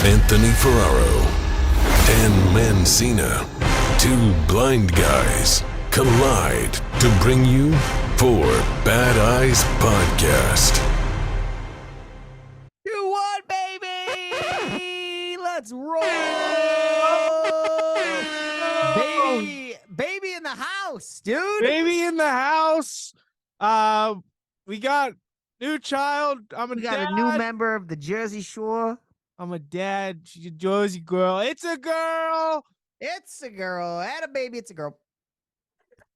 Anthony Ferraro, Dan Mancina. Two blind guys collide to bring you Four Bad Eyes Podcast. 2-1, baby! Let's roll! Baby in the house, dude! Baby in the house. We got new child. We got a new member of the Jersey Shore. I'm a dad. She's a Jersey girl. It's a girl. It's a girl. And a baby, it's a girl.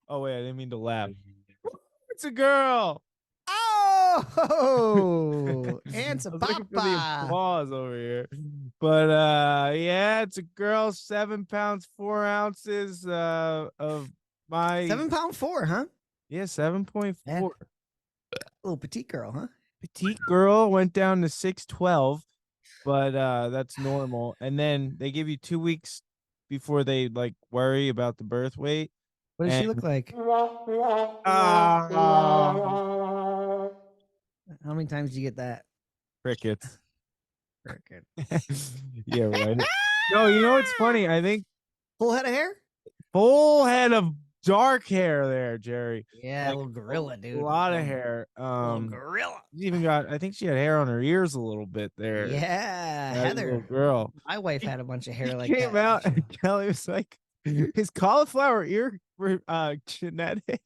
Oh, wait, I didn't mean to laugh. It's a girl. Oh! And some I was looking for the papa. applause over here. But, yeah, it's a girl, 7 pounds, 4 ounces of my... 7 pound 4, huh? Yeah, 7.4. Yeah. Little petite girl, huh? Petite girl went down to 6'12", but that's normal. And then they give you 2 weeks before they like worry about the birth weight. What does she look like? How many times do you get that? Crickets. Cricket. Yeah, right. No, you know what's funny? I think Full head of hair? full head of dark hair there, Jerry. Yeah, Like, a little gorilla, dude. A lot of hair. Little gorilla. She even got, I think she had hair on her ears a little bit there. Yeah, That Heather. little girl. My wife had a bunch of hair He like came that. out and Kelly was like, his cauliflower ear were genetic.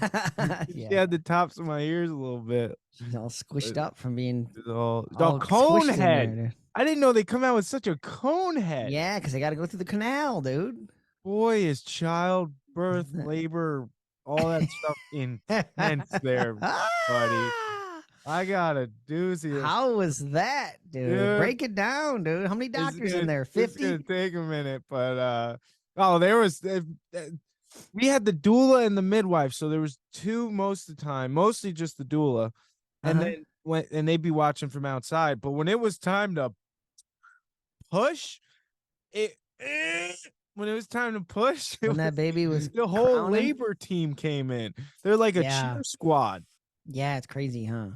Yeah. She had the tops of my ears a little bit. She's all squished up from being All all cone squished in head. there. I didn't know they come out with such a cone head. Yeah, because they got to go through the canal, dude. Boy, is childbirth, labor, all that stuff intense there, buddy. I got a doozy. How was that, dude? Break it down, dude. How many doctors in there? 50? It's gonna take a minute, but there was. We had the doula and the midwife, so there was two most of the time, mostly just the doula, and then they'd be watching from outside. But when it was time to push, when it was time to push, When that baby was the whole crowning? labor team came in. They're like a cheer squad. Yeah, it's crazy, huh?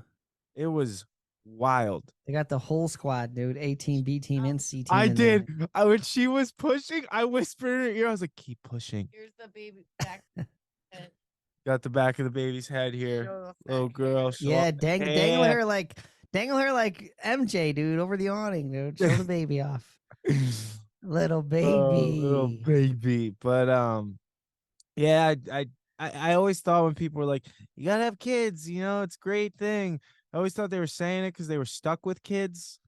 It was wild. They got the whole squad, dude. A team, B team, and C team. I in did. there. When she was pushing, I whispered in her ear. I was like, "Keep pushing." Here's the baby back. Got the back of the baby's head here. Little girl. Yeah, dangle her like MJ, dude, over the awning, dude. Show the baby off. Little baby. Little baby. But yeah, I always thought when people were like, "You gotta have kids," it's a great thing. I always thought they were saying it because they were stuck with kids.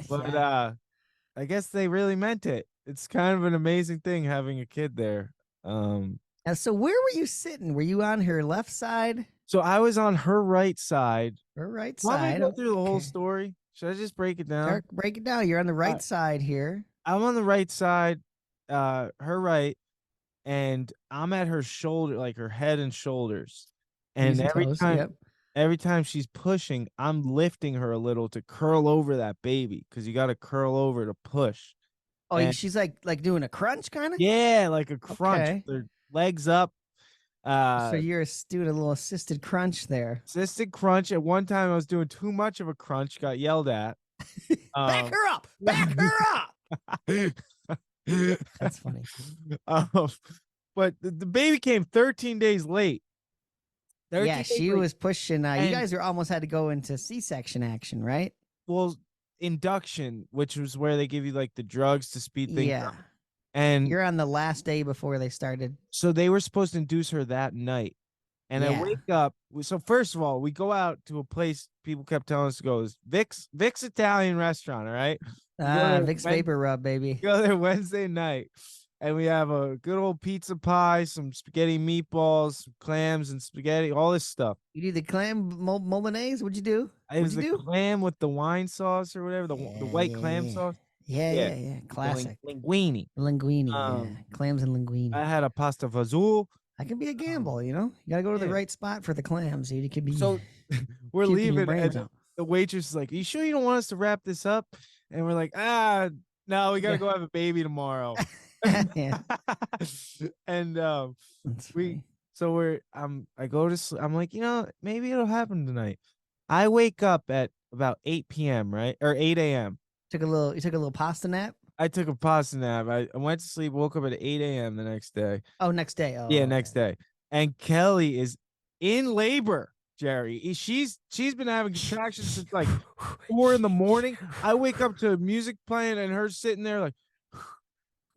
But I guess they really meant it. It's kind of an amazing thing having a kid there. So where were you sitting? Were you on her left side? So I was on her right side. Her right Want me to side. go through the whole story? Should I just break it down? Break it down. You're on the right side here. I'm on the right side, her right, and I'm at her shoulder, like her head and shoulders. And Knees and toes, yep. every time she's pushing, I'm lifting her a little to curl over that baby because you got to curl over to push. Oh, And- she's like doing a crunch kind of? Yeah, like a crunch. Okay. Their legs up. So you're doing a little assisted crunch there. Assisted crunch. At one time, I was doing too much of a crunch. Got yelled at. Back her up! Back her up! That's funny. But the baby came 13 days late. Yeah, she was pushing. You And- guys almost had to go into C-section action, right? Well, induction, which was where they give you like the drugs to speed things Yeah. up. And You're on the last day before they started. so they were supposed to induce her that night. And Yeah. I wake up. So first of all, we go out to a place people kept telling us to go. Is Vic's Italian restaurant, all right? there Vicks Wed- Vapor Rub, baby. Go there Wednesday night. And we have a good old pizza pie, some spaghetti meatballs, some clams and spaghetti, all this stuff. You do the clam bolognese? What'd you do? It was What'd the you do? clam with the wine sauce or whatever, the white clam sauce. Yeah. Classic. Linguine. Linguine. Yeah. Clams and linguine. I had a pasta fazool. That can be a gamble, you know? You got to go to the Yeah. right spot for the clams. It could be. So we're puking your leaving, brains and out. the waitress is like, "Are you sure you don't want us to wrap this up?" And we're like, no, we got to go have a baby tomorrow. Yeah. And That's funny. I go to sleep. I'm like, maybe it'll happen tonight. I wake up at about 8 p.m., right? Or 8 a.m. You took a little pasta nap. I took a pasta nap. I went to sleep, woke up at 8 a.m. the next day. Oh, next day. Oh, Yeah, okay. next day. And Kelly is in labor, Jerry. She's been having contractions since like 4 a.m. I wake up to music playing and her sitting there like,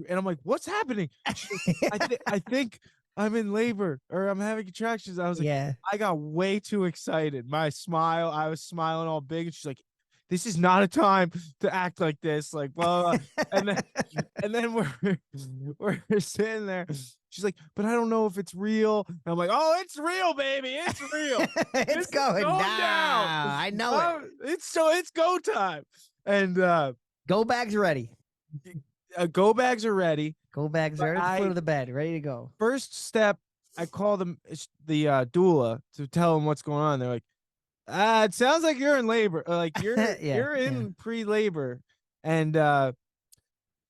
and I'm like, what's happening? I think I'm in labor or I'm having contractions. I was like, Yeah. I got way too excited. I was smiling all big, and she's like, this is not a time to act like this. Like, blah, blah, blah. and then we're sitting there. She's like, but I don't know if it's real. And I'm like, oh, it's real, baby. It's real. It's going down. I know it. It's go time. And Go bags ready. go bags are ready. Go bags are at the foot of the bed, ready to go. First step, I call them the doula to tell them what's going on. They're like, it sounds like you're in labor. Like you're you're in pre-labor. And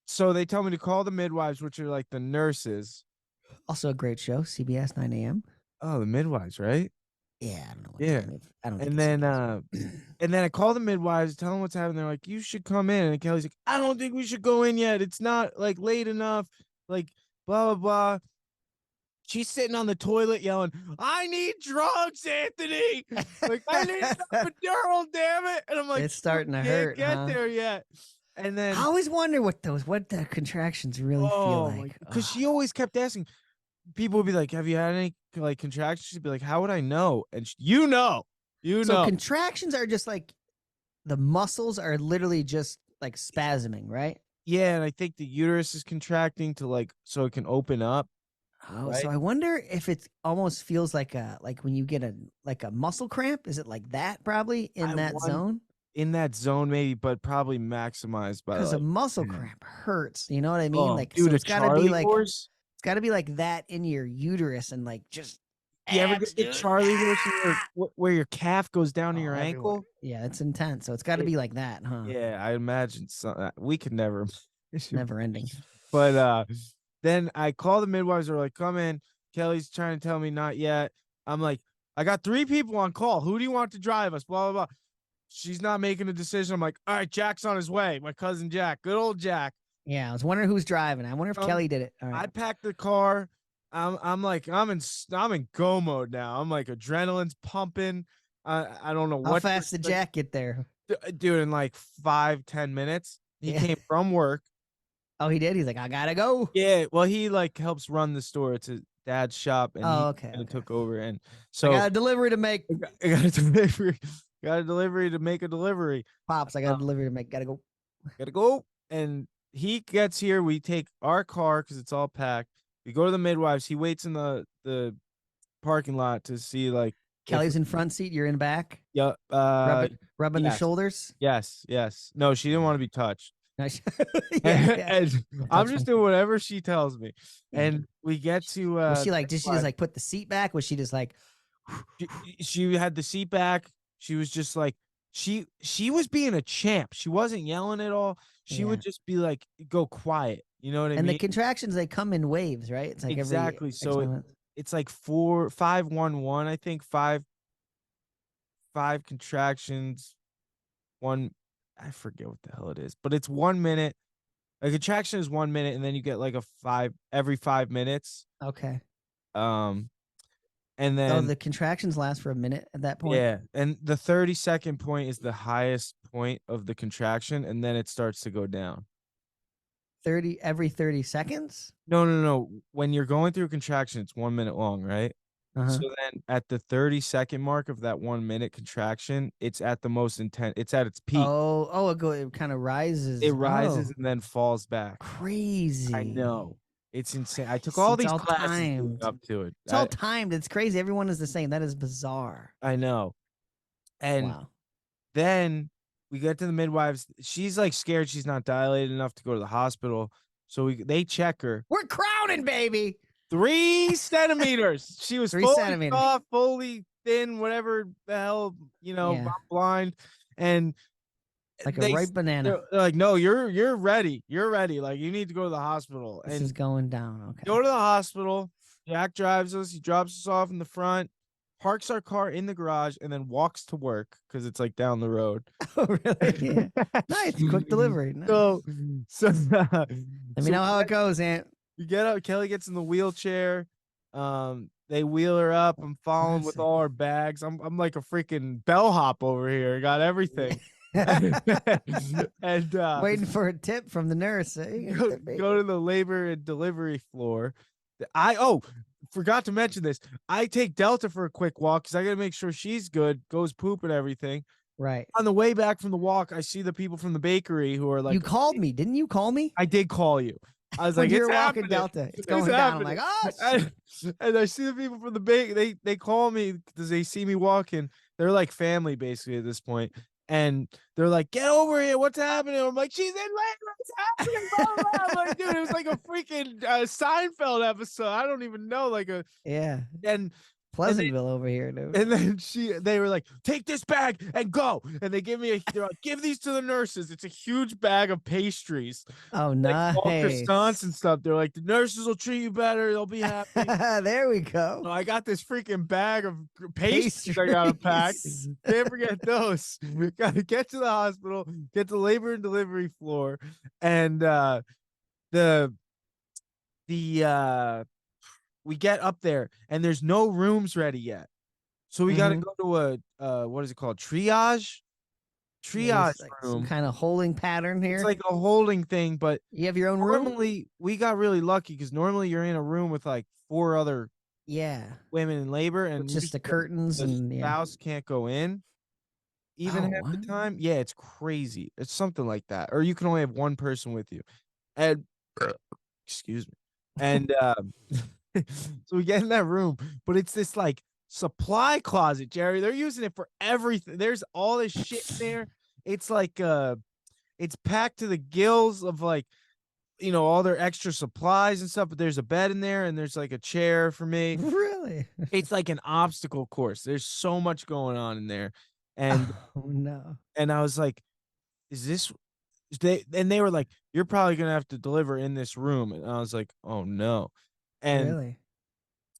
so they tell me to call the midwives, which are like the nurses. Also a great show, CBS 9 a.m. Oh, the midwives, right? Yeah, I don't know. Yeah. I don't. And then and then I call the midwives, tell them what's happening. They're like, you should come in. And Kelly's like, I don't think we should go in yet. It's not like late enough. Like blah blah blah. She's sitting on the toilet yelling, I need drugs, Anthony. Like, I need an epidural, damn it. And I'm like, it's starting to can't hurt. Get there yet. And then I always wonder what the contractions really feel like. Because she always kept asking. People would be like, have you had any like contractions? She'd be like, how would I know? And you know. So contractions are just like the muscles are literally just like spasming, right? Yeah, and I think the uterus is contracting to like so it can open up. Oh, right? So I wonder if it almost feels like when you get a muscle cramp. Is it like that probably in that zone? In that zone, maybe, but probably maximized by because like, a muscle cramp hurts. You know what I mean? Oh, like, dude, so it's got to be like horse? it's got to be like that in your uterus and like just. You ever get the Charlie horse where your calf goes down to your ankle? Yeah, it's intense. So it's got to be like that, huh? Yeah, I imagine so. We could never. It's never ending. But then I call the midwives. They're like, come in. Kelly's trying to tell me not yet. I'm like, I got 3 people on call. Who do you want to drive us? Blah, blah, blah. She's not making a decision. I'm like, all right, Jack's on his way. My cousin Jack. Good old Jack. Yeah, I was wondering who's driving. I wonder if Kelly did it. All right. I packed the car. I'm in go mode now. I'm like adrenaline's pumping. I don't know how fast did Jack get there, dude. In like 5-10 minutes, he came from work. Oh, he did. He's like, I gotta go. Yeah, well, he like helps run the store. It's a dad's shop, and he took over. And so I got a delivery to make. I got a delivery. Got a delivery to make a delivery. Pops, I got a delivery to make. Gotta go. Gotta go. And he gets here. We take our car because it's all packed. We go to the midwives. He waits in the parking lot to see like Kelly's in front seat. You're in back. Yeah. Rubbing the shoulders. Yes. No, she didn't want to be touched. And I'm just doing whatever she tells me. And we get to was she like did she just like put the seat back? Was she just like she had the seat back? She was just like she was being a champ. She wasn't yelling at all. She would just be like go quiet. You know what I mean? And the contractions, they come in waves, right? It's like exactly. So it's like 4, 5, 1, 1. I think 5 contractions. 1. I forget what the hell it is, but it's 1 minute. A contraction is 1 minute, and then you get like a 5 every 5 minutes. Okay. And then the contractions last for a minute at that point. Yeah, and the 30-second point is the highest point of the contraction, and then it starts to go down. Every 30 seconds? No. When you're going through a contraction, it's 1 minute long, right? So then at the 30-second mark of that 1 minute contraction, it's at the most intense. It's at its peak. It kind of rises. It rises and then falls back. Crazy. I know. It's insane. I took all these classes up to it. It's all timed. It's crazy. Everyone is the same. That is bizarre. I know. And then we get to the midwives. She's like scared she's not dilated enough to go to the hospital. So they check her. We're crowding, baby. 3 centimeters. She was 3 fully centimeters. soft, fully thin, whatever the hell, I'm blind. And like a ripe banana. They're like, no, you're ready. You're ready. Like, you need to go to the hospital. This is going down. Okay. Go to the hospital. Jack drives us. He drops us off in the front. parks our car in the garage, and then walks to work because it's like down the road. Oh, really? Yeah. Nice. Quick delivery. Nice. So Let me know how it goes, Aunt. you get up. Kelly gets in the wheelchair. They wheel her up. I'm following with all our bags. I'm like a freaking bellhop over here. Got everything. And Waiting for a tip from the nurse. Hey, go to the labor and delivery floor. Forgot to mention this. I take Delta for a quick walk because I gotta make sure she's good. Goes poop and everything. Right. On the way back from the walk, I see the people from the bakery who are like, you called me, didn't you call me? I did call you. I was when like, you're it's walking happening. Delta. It's going down. I'm like, oh, shit. And I see the people from the bake. They call me because they see me walking. They're like family basically at this point. And they're like, get over here. What's happening? I'm like, she's in labor. What's happening? Blah, blah, blah. I'm like, dude, it was like a freaking Seinfeld episode. I don't even know. Yeah. And Pleasantville over here, dude. And then they were like, take this bag and go. And they give me they're like, give these to the nurses. It's a huge bag of pastries. Oh, nice. All croissants and stuff. They're like, the nurses will treat you better. They'll be happy. There we go. So I got this freaking bag of pastries I gotta pack. Can't forget those. We gotta get to the hospital, get to labor and delivery floor, and we get up there and there's no rooms ready yet. So we got to go to a, what is it called? Triage like room. Some kind of holding pattern here. It's like a holding thing, but you have your own room. Normally we got really lucky because normally you're in a room with like 4 other women in labor and just the curtains and spouse can't go in even half the time. Yeah, it's crazy. It's something like that. Or you can only have one person with you. And excuse me. And so we get in that room, but it's this like supply closet, Jerry. They're using it for everything. There's all this shit in there. It's like it's packed to the gills of like, you know, all their extra supplies and stuff, but there's a bed in there and there's like a chair for me. Really? It's like an obstacle course. There's so much going on in there. And oh no. And I was like, is this they were like, you're probably gonna have to deliver in this room. And I was like, oh no. And really?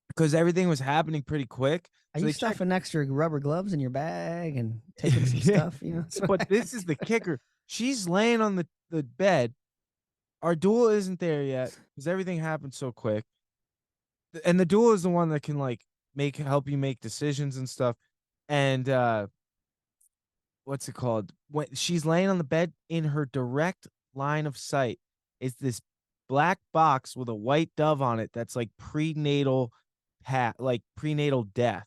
Because everything was happening pretty quick. Are you stuffing extra rubber gloves in your bag and taking some stuff? You know. But this is the kicker. She's laying on the bed. Our doula isn't there yet because everything happened so quick. And the doula is the one that can like help you make decisions and stuff. And what's it called? When she's laying on the bed, in her direct line of sight is this black box with a white dove on it that's like prenatal death.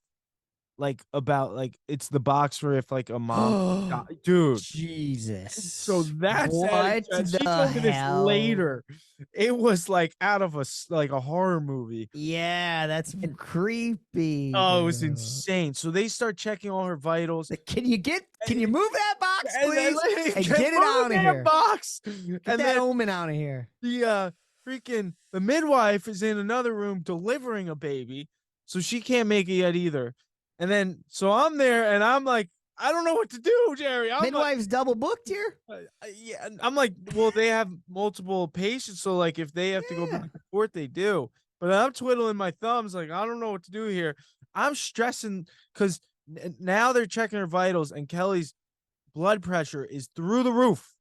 Like about like it's the box for if like a mom died. Dude, Jesus. So that's what she told me this later. It was like out of a horror movie. Yeah, that's creepy. Oh, it was insane. So they start checking all her vitals. Can you move that box, please? And get it out of here. Box. Get that omen out of here. The midwife is in another room delivering a baby, so she can't make it yet either. And then, so I'm there, and I'm like, I don't know what to do, Jerry. Midwife's like, double booked here? Yeah. I'm like, well, they have multiple patients, so, like, if they have to go back and forth, they do. But I'm twiddling my thumbs, like, I don't know what to do here. I'm stressing, because now they're checking her vitals, and Kelly's blood pressure is through the roof.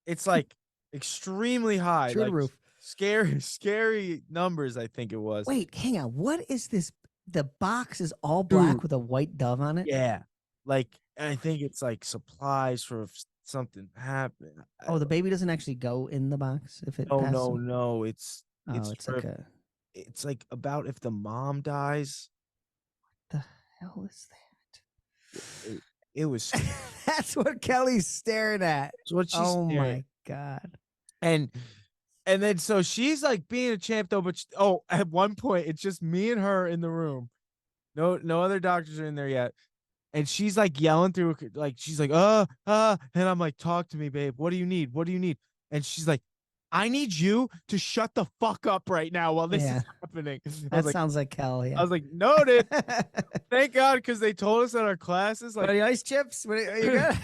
It's, like, extremely high. Through like, the roof. Scary numbers, I think it was. Wait, hang on. What is this? The box is all black with a white dove on it? Yeah. Like, I think it's like supplies for if something happened. Oh, the baby doesn't actually go in the box if it passes? No. It's like about if the mom dies. What the hell is that? It was. That's what Kelly's staring at. That's what she's staring. My God. And then so she's like being a champ though, but at one point it's just me and her in the room. No other doctors are in there yet. And she's like yelling through, like she's like, and I'm like, talk to me, babe. What do you need? What do you need? And she's like, I need you to shut the fuck up right now while this is happening. That sounds like Kel. Yeah. I was like, noted. Thank God, because they told us in our classes, like, what are the ice chips? What are you got?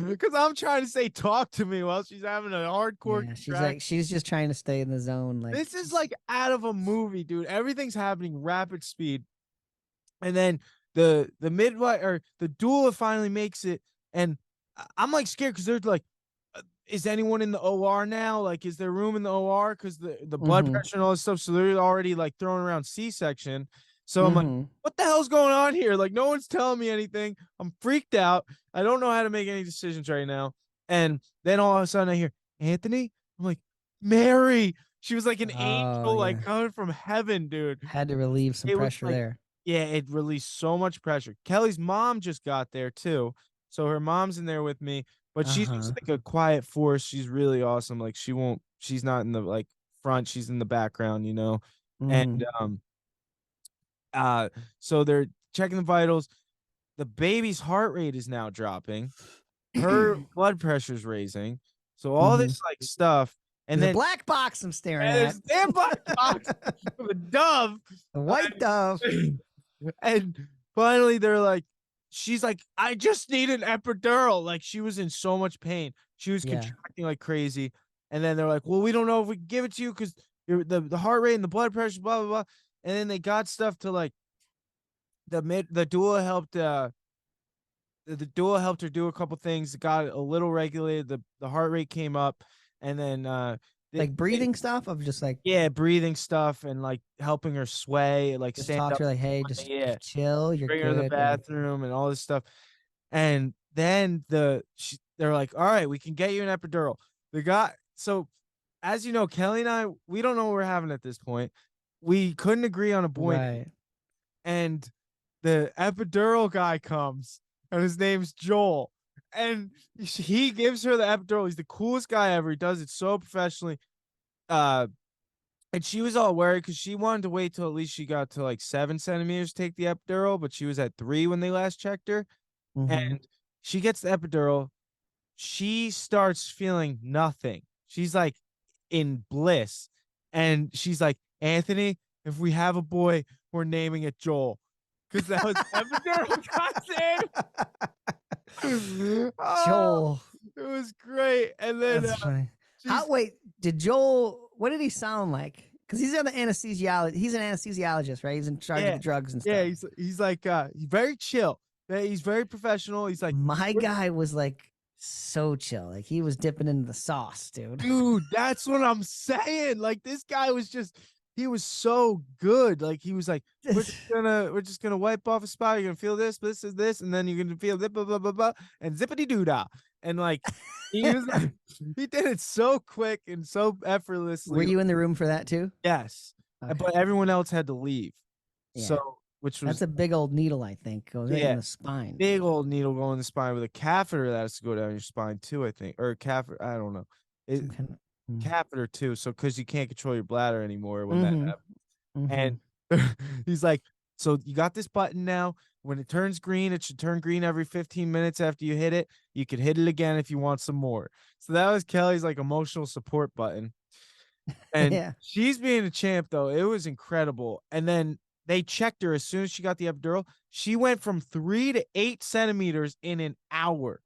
Because I'm trying to say, talk to me while she's having a hardcore. Yeah, she's just trying to stay in the zone. Like this is like out of a movie, dude. Everything's happening rapid speed. And then the midwife or the doula finally makes it, and I'm like scared because they're like, is anyone in the OR now? Like, is there room in the OR? Because the blood Mm-hmm. pressure and all this stuff. So they're already like throwing around C-section. So I'm like, Mm-hmm. what the hell's going on here? Like, no one's telling me anything. I'm freaked out. I don't know how to make any decisions right now. And then all of a sudden I hear Anthony. I'm like, Mary. She was like an Oh angel, like yeah. coming from heaven, dude. Had to relieve some It was pressure like, there. yeah, it released so much pressure. Kelly's mom just got there too. So her mom's in there with me, but she's just Uh-huh. like a quiet force. She's really awesome. Like she's not in the like front, she's in the background, you know. Mm-hmm. And uh so they're checking the vitals. The baby's heart rate is now dropping. Her blood pressure's raising. So all Mm-hmm. this like stuff. And There's a then black box I'm staring and at. there's a damn black box of a dove. The white dove. And finally, they're like, she's like, I just need an epidural. Like, she was in so much pain. She was Yeah. contracting like crazy. And then they're like, well, we don't know if we can give it to you because the heart rate and the blood pressure, blah, blah, blah. And then they got stuff to like the doula helped the doula helped her do a couple things, got a little regulated, the heart rate came up, and then Like breathing stuff of just like yeah, breathing stuff and like helping her sway, like just stand talk to up, her like, hey, just yeah, chill, you're bring her to the good. Like, bathroom and all this stuff. And then they're like, all right, we can get you an epidural. The guy, so as you know, Kelly and I, we don't know what we're having at this point. We couldn't agree on a boy name. right. And the epidural guy comes, and his name's Joel. And he gives her the epidural. He's the coolest guy ever. He does it so professionally. Uh, and she was all worried because she wanted to wait till at least she got to like 7 centimeters to take the epidural, but she was at 3 when they last checked her. Mm-hmm. And she gets the epidural. She starts feeling nothing. She's like in bliss. And she's like, Anthony, if we have a boy, we're naming it Joel. Because that was epidural content. Joel. It was great. And then That's funny. she's Wait, did Joel, what did he sound like? Because he's on the anesthesiologist. He's an anesthesiologist, right? He's in charge of the drugs and stuff. yeah, he's like he's very chill. He's very professional. He's like, My guy was like so chill. Like he was dipping into the sauce, dude. dude, that's what I'm saying. Like this guy was just, he was so good. Like he was like, we're just gonna wipe off a spot. You're gonna feel this, and then you're gonna feel blah blah blah blah blah, and zippity doo dah. And like he was like, he did it so quick and so effortlessly. Were you in the room for that too? Yes, Okay. but everyone else had to leave. Yeah. So which was That's a big old needle, I think. Goes right in the spine. big old needle going in the spine with a catheter that has to go down your spine too, I think, or a catheter. I don't know. Some kind of, Catheter too. So because you can't control your bladder anymore when Mhm. that happens. And he's like, so you got this button now. When it turns green, it should turn green every 15 minutes after you hit it. You could hit it again if you want some more. So that was Kelly's like emotional support button. And yeah. she's being a champ though. It was incredible. And then they checked her as soon as she got the epidural. She went from 3 to 8 centimeters in an hour.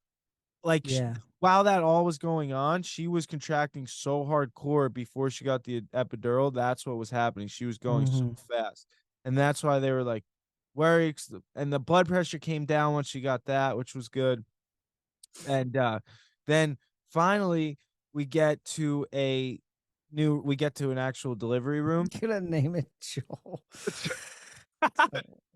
Like Yeah. while that all was going on, she was contracting so hardcore before she got the epidural. That's what was happening. She was going so fast. And that's why they were like worried. And the blood pressure came down once she got that, which was good. And then finally we get to an actual delivery room. You're gonna name it Joel.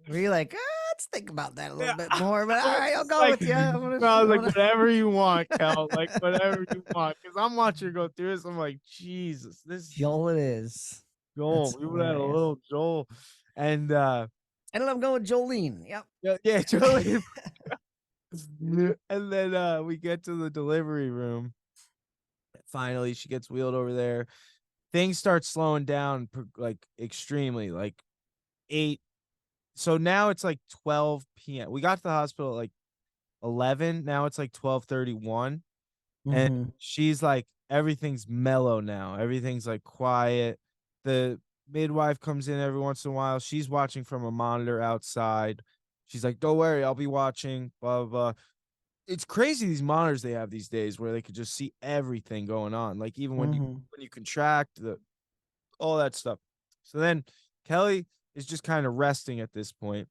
Were you like, let's think about that a little bit more? But all right, I'll go with you. I was like, whatever you want, Kel. Like, whatever you want. Because I'm watching her go through this. I'm like, Jesus, this Joel it is. Joel. We would have a little Joel. And ended up going with Jolene. Yep. yeah, Jolene. And then we get to the delivery room. Finally, she gets wheeled over there. Things start slowing down like extremely, like 8. So now it's like 12 p.m. We got to the hospital at like 11. Now it's like 12:31. And she's like, everything's mellow now. Everything's like quiet. The midwife comes in every once in a while. She's watching from a monitor outside. She's like, don't worry, I'll be watching, blah, blah, blah. It's crazy, these monitors they have these days where they could just see everything going on. Like even when you contract, all that stuff. So then Kelly is just kind of resting at this point.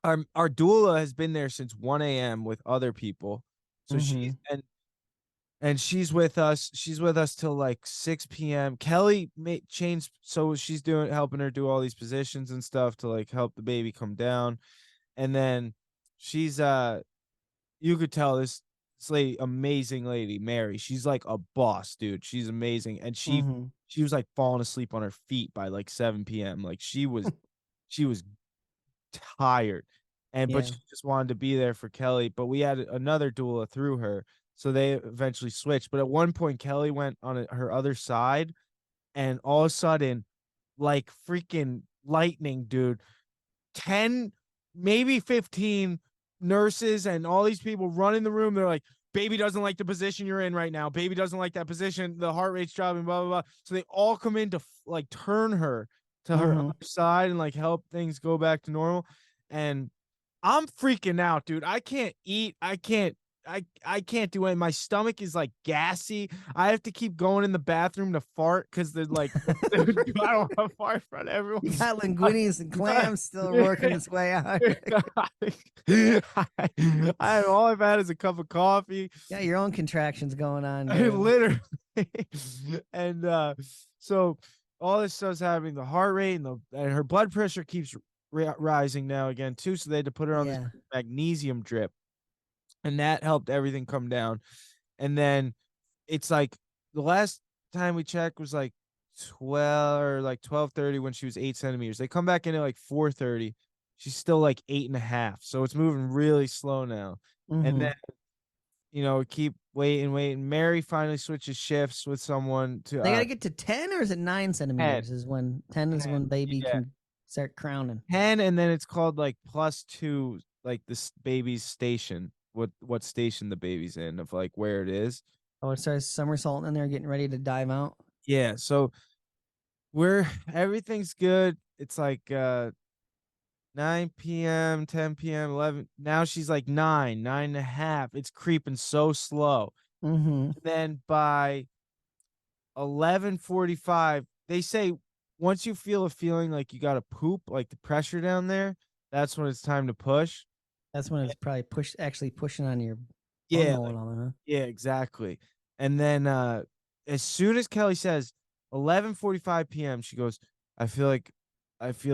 our doula has been there since 1 a.m. with other people. So Mm-hmm. and she's with us. She's with us till like 6 p.m. Kelly changed, so she's helping her do all these positions and stuff to like help the baby come down. And then she's you could tell this lady, amazing lady, Mary. She's like a boss, dude. She's amazing. And Mm-hmm. she was like falling asleep on her feet by like 7 p.m. Like she was tired. And but Yeah. she just wanted to be there for Kelly. But we had another doula through her. So they eventually switched. But at one point, Kelly went on her other side, and all of a sudden, like freaking lightning, dude, 10, maybe 15 nurses and all these people run in the room. They're like, baby doesn't like the position you're in right now. Baby doesn't like that position. The heart rate's dropping, blah, blah, blah. So they all come in to like turn her to her Mm-hmm. other side and like help things go back to normal. And I'm freaking out, dude. I can't eat. I can't do it. My stomach is like gassy. I have to keep going in the bathroom to fart because they're like, I don't want to fart in front of everyone. You got linguinis and clams still working its way out. All I've had is a cup of coffee. Got your own contractions going on, dude. Literally. And so all this stuff's happening. The heart rate and her blood pressure keeps rising now again too. So they had to put her on this magnesium drip, and that helped everything come down. And then it's like the last time we checked was like 12 or like 12:30 when she was 8 centimeters. They come back in at like 4:30. She's still like 8.5. So it's moving really slow now. Mm-hmm. And then, keep waiting. Mary finally switches shifts with someone to. They got to get to 10, or is it 9 centimeters? 10. Is when 10 is when baby can start crowning. 10, and then it's called like +2, like this baby's station. What station the baby's in, of like where it is. Oh, it starts somersaulting in there, getting ready to dive out. Yeah, so everything's good. It's like 9 p.m., 10 p.m., 11. Now she's like 9.5. It's creeping so slow. Mm-hmm. Then by 11:45, they say once you feel a feeling like you got to poop, like the pressure down there, that's when it's time to push. That's when it's probably actually pushing on your Yeah, bunghole and all that, huh? yeah, exactly. And then as soon as Kelly says 11:45 p.m., she goes, I feel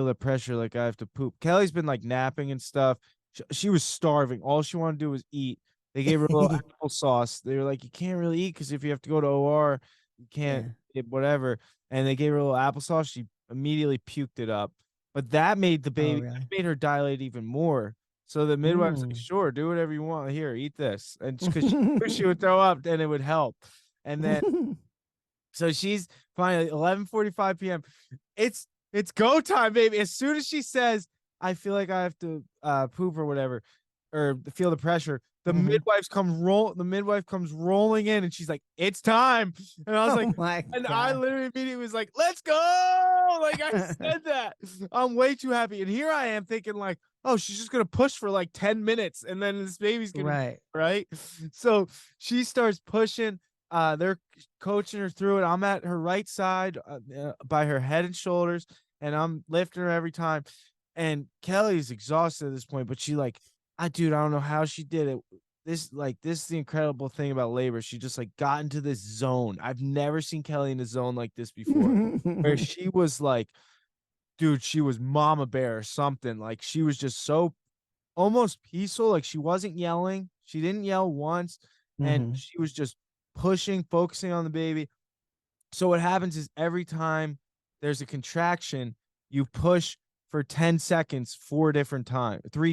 the pressure, like I have to poop. Kelly's been like napping and stuff. She was starving. All she wanted to do was eat. They gave her a little applesauce. They were like, you can't really eat because if you have to go to OR, you can't eat whatever. And they gave her a little applesauce. She immediately puked it up. But that made the baby, that made her dilate even more. So the midwife's like, sure, do whatever you want. Here, eat this. And because she would throw up, then it would help. And then, so she's finally 11:45 p.m. It's go time, baby. As soon as she says, I feel like I have to poop or whatever, or feel the pressure, the midwife comes rolling in, and she's like, it's time. And I was I literally immediately was like, let's go. Like I said that. I'm way too happy. And here I am thinking like, oh, she's just gonna push for like 10 minutes and then this baby's gonna right. So she starts pushing. They're coaching her through it. I'm at her right side by her head and shoulders, and I'm lifting her every time. And Kelly's exhausted at this point, but she like, dude, I don't know how she did it. This is the incredible thing about labor. She just like got into this zone. I've never seen Kelly in a zone like this before, where she was like, dude, she was mama bear or something. Like she was just so almost peaceful. Like she wasn't yelling. She didn't yell once, and she was just pushing, focusing on the baby. So what happens is every time there's a contraction, you push for 10 seconds 3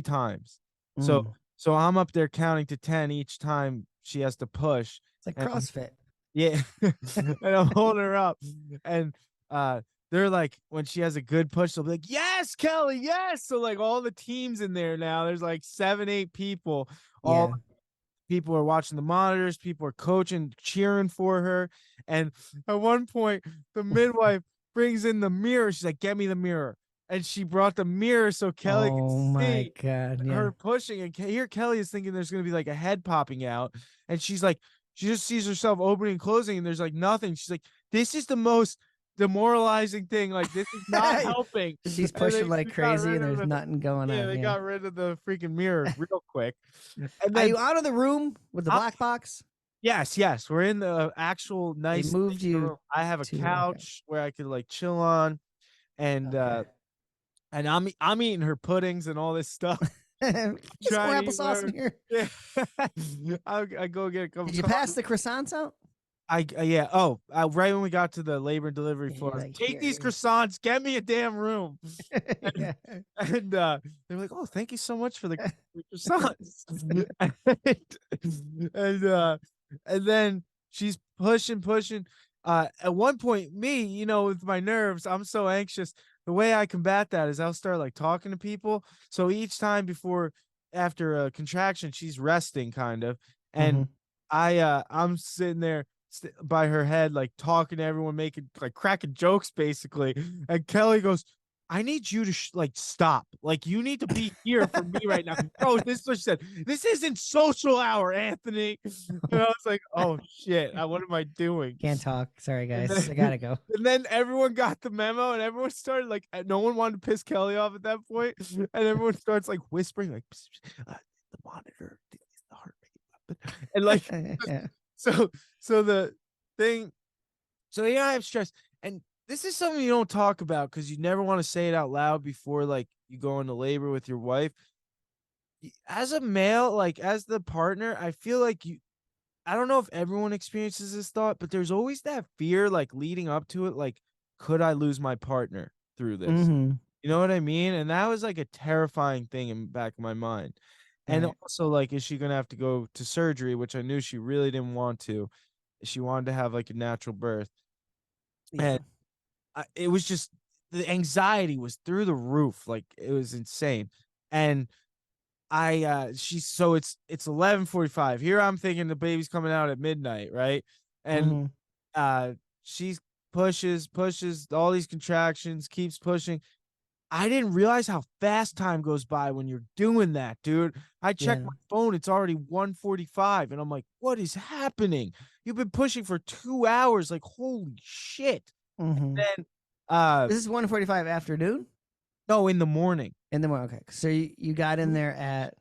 times. So I'm up there counting to 10 each time she has to push. It's like CrossFit. And I'm holding her up. And they're like, when she has a good push, they'll be like, yes, Kelly, yes. So like all the teams in there now, there's like 7, 8 people. All people are watching the monitors, people are coaching, cheering for her. And at one point, the midwife brings in the mirror. She's like, get me the mirror. And she brought the mirror so Kelly could see her pushing. And here Kelly is thinking there's going to be like a head popping out. And she's like, she just sees herself opening and closing, and there's like nothing. She's like, this is the most demoralizing thing. Like, this is not helping. She's And they pushing like got crazy, rid and of there's the- nothing going Yeah, on. they got rid of the freaking mirror real quick. And Are then you out of the room with the I'm- black box? yes, we're in the actual They nice moved you room. I have a to couch where I could like chill on, and Okay. and I'm eating her puddings and all this stuff. Get some Trying to eat applesauce in whatever. here. Yeah. I go get a couple. Did you pass the croissants out? Yeah. Oh, right when we got to the labor and delivery Yeah, floor, like, take here, these here. croissants, get me a damn room. Yeah. And they're like, "Oh, thank you so much for the croissants." And then she's pushing. At one point, me, with my nerves, I'm so anxious. The way I combat that is I'll start like talking to people. So each time after a contraction, she's resting kind of, and I'm sitting there by her head, like talking to everyone, making like cracking jokes basically. And Kelly goes, I need you to like stop. Like, you need to be here for me right now. Bro, this is what she said. This isn't social hour, Anthony. And I was like, oh shit, what am I doing? Can't talk. Sorry, And guys. I gotta go. And then everyone got the memo, and everyone started like, no one wanted to piss Kelly off at that point, and everyone starts like whispering, like, the monitor, the heart rate, and like, Yeah. so the thing, so yeah, I have stress, and this is something you don't talk about because you never want to say it out loud before like you go into labor with your wife. As a male, like as the partner, I feel like I don't know if everyone experiences this thought, but there's always that fear like leading up to it, like, could I lose my partner through this? Mhm. You know what I mean? And that was like a terrifying thing in the back of my mind. And Right. also, like, is she gonna have to go to surgery, which I knew she really didn't want to. She wanted to have like a natural birth. Yeah. And it was just, the anxiety was through the roof, like it was insane. And so it's 11:45 here. I'm thinking the baby's coming out at midnight, right? And she pushes all these contractions, keeps pushing. I didn't realize how fast time goes by when you're doing that, dude. I checked Yeah. my phone, it's already 1:45, and I'm like, what is happening? You've been pushing for 2 hours, like, holy shit. Mhm. Then This is 1:45 afternoon no, in the morning in the morning. Okay, so you got in there at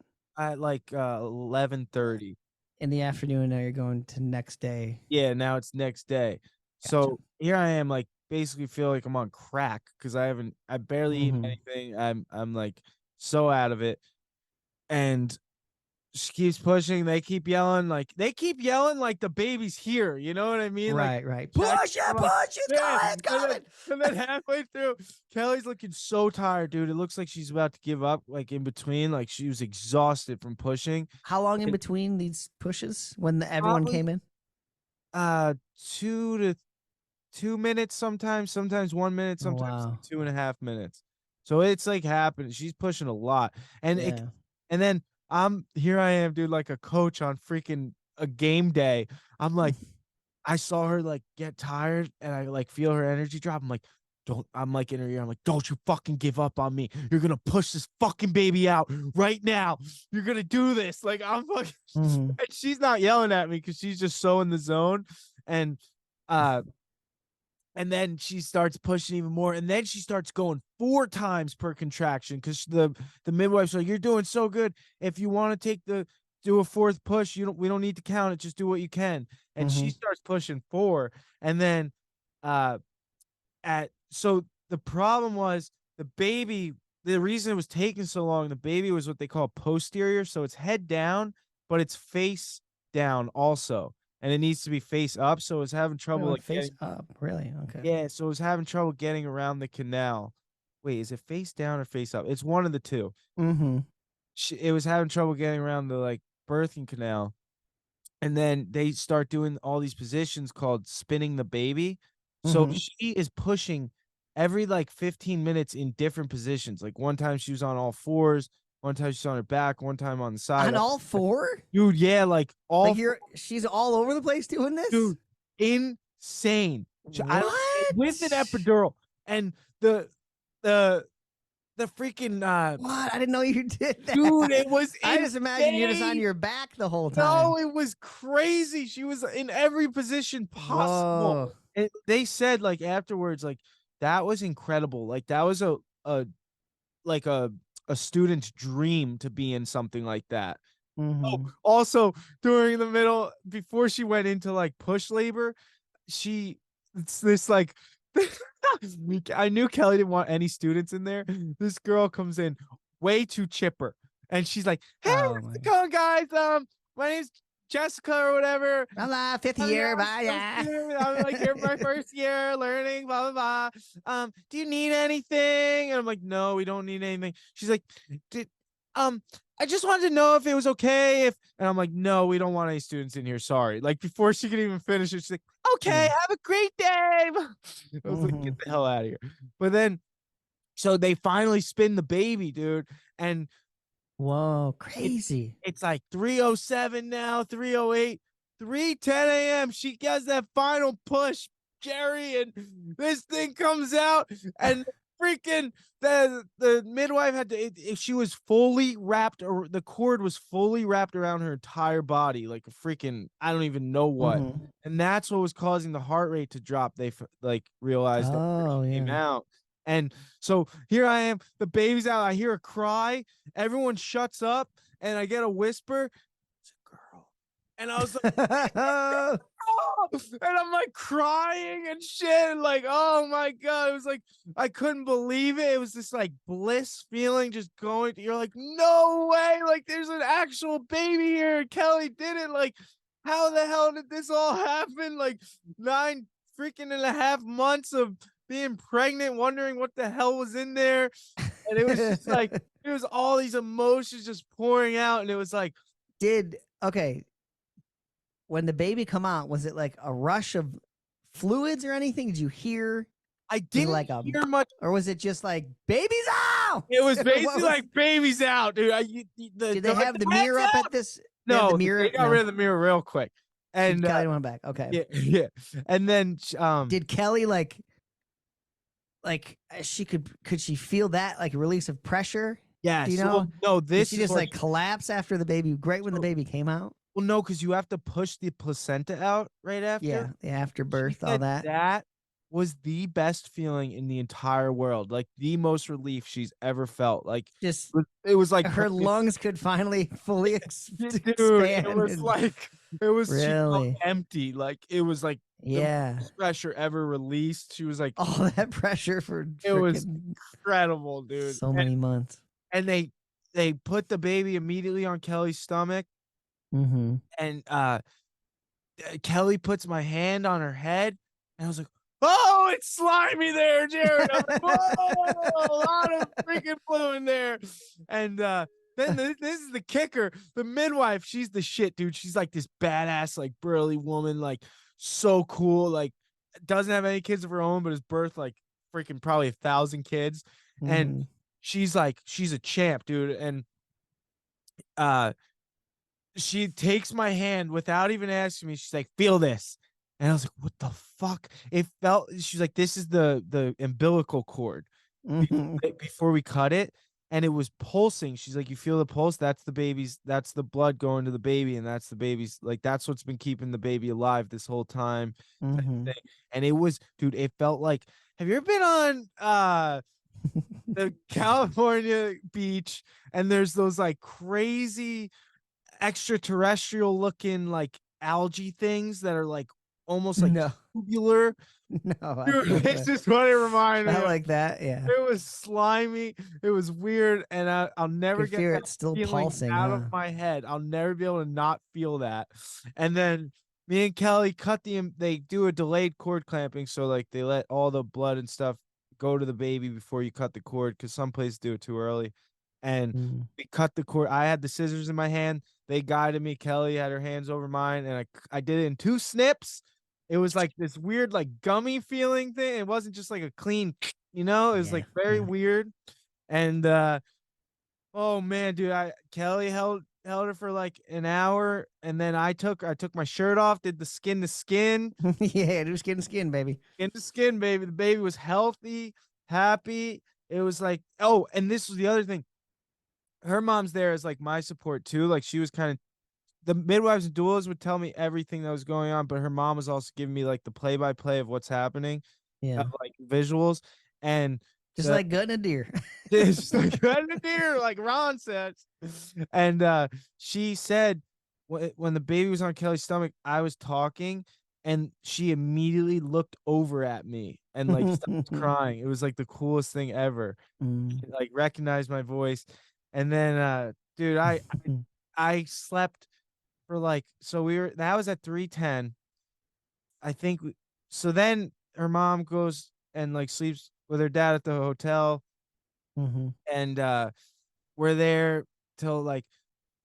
like 11:30. in the afternoon. Now you're going to next day. Yeah, now it's next day. Gotcha. So here I am, like, basically feel like I'm on crack because I barely eaten anything. I'm like so out of it. And she keeps pushing. They keep yelling like the baby's here. You know what I mean? Like, Right. check- Push it, I'm like, push it, yeah. it's coming. And then halfway through, Kelly's looking so tired, dude. It looks like she's about to give up, like in between. Like, she was exhausted from pushing. How long in between these pushes when everyone Probably came in? 2 minutes sometimes 1 minute, Oh, sometimes wow. 2.5 minutes. So it's like happening. She's pushing a lot. And Yeah. and then here I am, dude, like a coach on freaking a game day. I'm like, I saw her like get tired and I like feel her energy drop. I'm like in her ear. I'm like, don't you fucking give up on me. You're going to push this fucking baby out right now. You're going to do this. Like, I'm fucking, and she's not yelling at me because she's just so in the zone. And then she starts pushing even more. And then she starts going 4 times per contraction because the midwife's like, you're doing so good. If you want to do a 4th push, we don't need to count it. Just do what you can. And she starts pushing 4. And then so the problem was the baby, the reason it was taking so long, the baby was what they call posterior. So it's head down, but it's face down also. And it needs to be face up. So it was having trouble like face up. Really? Okay. Yeah, so it was having trouble getting around the canal. Wait, is it face down or face up? It's one of the two. It was having trouble getting around the like birthing canal. And then they start doing all these positions called spinning the baby. So she is pushing every like 15 minutes in different positions. Like one time she was on all 4s, one time she's on her back, one time on the side. On all 4? Dude, yeah, like all she's all over the place doing this? Dude, insane. What? With an epidural. And the freaking What? I didn't know you did that. dude, it was I just imagine you're just on insane. your back the whole time. No, it was crazy. She was in every position possible. Whoa. They said like afterwards, like that was incredible. Like that was a like a student's dream to be in something like that. Oh, Mhm. also during the middle, before she went into like push labor, it's this like I knew Kelly didn't want any students in there. This girl comes in way too chipper, and she's like, "Hey, Oh how's my. it going, guys? My name's Jessica or whatever. Hello, fifth Oh, year. yeah, Bye. so Yeah. cute. I'm like, you're my first year learning, blah blah blah. Do you need anything?" And I'm like, "No, we don't need anything." She's like, "Did I just wanted to know if it was okay if," and I'm like, "No, we don't want any students in here. Sorry." Like before she could even finish it, she's like, "Okay, Yeah. have a great day." I was like, "Get Mhm. the hell out of here." But then, so they finally spin the baby, dude, and Whoa, it, crazy. it's like 3:07 now, 3:08, 3:10 a.m. She gets that final push, Jerry, and this thing comes out, and freaking the midwife had to. She was fully wrapped, or the cord was fully wrapped around her entire body, like a freaking I don't even know what, Mhm. and that's what was causing the heart rate to drop. They like realized after Oh, she came yeah. out. And so here I am, the baby's out. I hear a cry. Everyone shuts up, and I get a whisper, "It's a girl." And I was like, "Oh!" And I'm like crying and shit. Like, oh my God. It was like, I couldn't believe it. It was this like bliss feeling just going. You're like, no way. Like, there's an actual baby here. Kelly did it. Like, how the hell did this all happen? Like, 9 freaking and a half months of being pregnant, wondering what the hell was in there. And it was just like, it was all these emotions just pouring out. And it was like, Okay, when the baby come out, was it like a rush of fluids or anything? Did you hear? I Was it didn't like hear much. or was it just like baby's out? It was What basically was- like baby's out, dude. did they have the mirror up at this? They have the No, mirror. they got rid of the mirror real quick. And Kelly went back. Okay. yeah, yeah. And then Did Kelly could she feel that like release of pressure? yeah, Do you so know? no, Did this she is just what like collapse after the baby? Right when the so- baby came out? well, no, because you have to push the placenta out right after. Yeah, the She afterbirth, all said that. that was the best feeling in the entire world, like the most relief she's ever felt. Like Just it was like her lungs could finally fully dude, expand. it was and- like she felt Really? empty. Like it was like the Yeah. most pressure ever released. She was like, All that pressure for it was freaking incredible, dude. so many months. And they put the baby immediately on Kelly's stomach, Mm-hmm. and Kelly puts my hand on her head, and I was like, "Oh, it's slimy there, Jared." I'm like, "Whoa, a lot of freaking fluid in there." And then this is the kicker. The midwife, she's the shit, dude. She's like this badass, like burly woman, like so cool. Like doesn't have any kids of her own, but has birthed like freaking probably 1,000 kids. And Mm-hmm. she's a champ, dude. And uh she takes my hand without even asking me. She's like, "Feel this." And I was like, "What the fuck?" It felt, she's like, "This is the umbilical cord Mm-hmm. before we cut it." And it was pulsing. She's like, "You feel the pulse? That's the baby's, that's the blood going to the baby, and that's the baby's, like, that's what's been keeping the baby alive this whole time." type Mm-hmm. thing. And it was, dude, it felt like, have you ever been on the California beach, and there's those like crazy extraterrestrial looking like algae things that are like almost like No. tubular? No, I Dude, don't it's just what it reminded me felt of. like that. Yeah. It was slimy, it was weird, and I'll never Could get feel that it still feeling pulsing, out huh? of my head. I'll never be able to not feel that. And then me and Kelly they do a delayed cord clamping, so like they let all the blood and stuff go to the baby before you cut the cord, because some places do it too early. And Mm. we cut the cord. I had the scissors in my hand. They guided me. Kelly had her hands over mine, and I did it in 2 snips. It was like this weird, like gummy feeling thing. It wasn't just like a clean, it was Yeah, like very yeah. weird. And oh man, dude, Kelly held her for like an hour, and then I took my shirt off, did the skin to skin, Yeah, do skin to skin, baby. skin to skin, baby. The baby was healthy, happy. it was like, oh, and this was the other thing. Her mom's there as like my support too. Like she was kind of the midwives and doulas would tell me everything that was going on, but her mom was also giving me like the play by play of what's happening, Yeah. like visuals. And Just like gutting a deer. it's like gutting a deer, like Ron says. And she said when the baby was on Kelly's stomach, I was talking, and she immediately looked over at me and like stopped crying. It was like the coolest thing ever. Mm. She, like recognized my voice, and then dude, I slept for like, so that was at 3:10. I think so then her mom goes and like sleeps with her dad at the hotel, Mm-hmm. and we're there till like,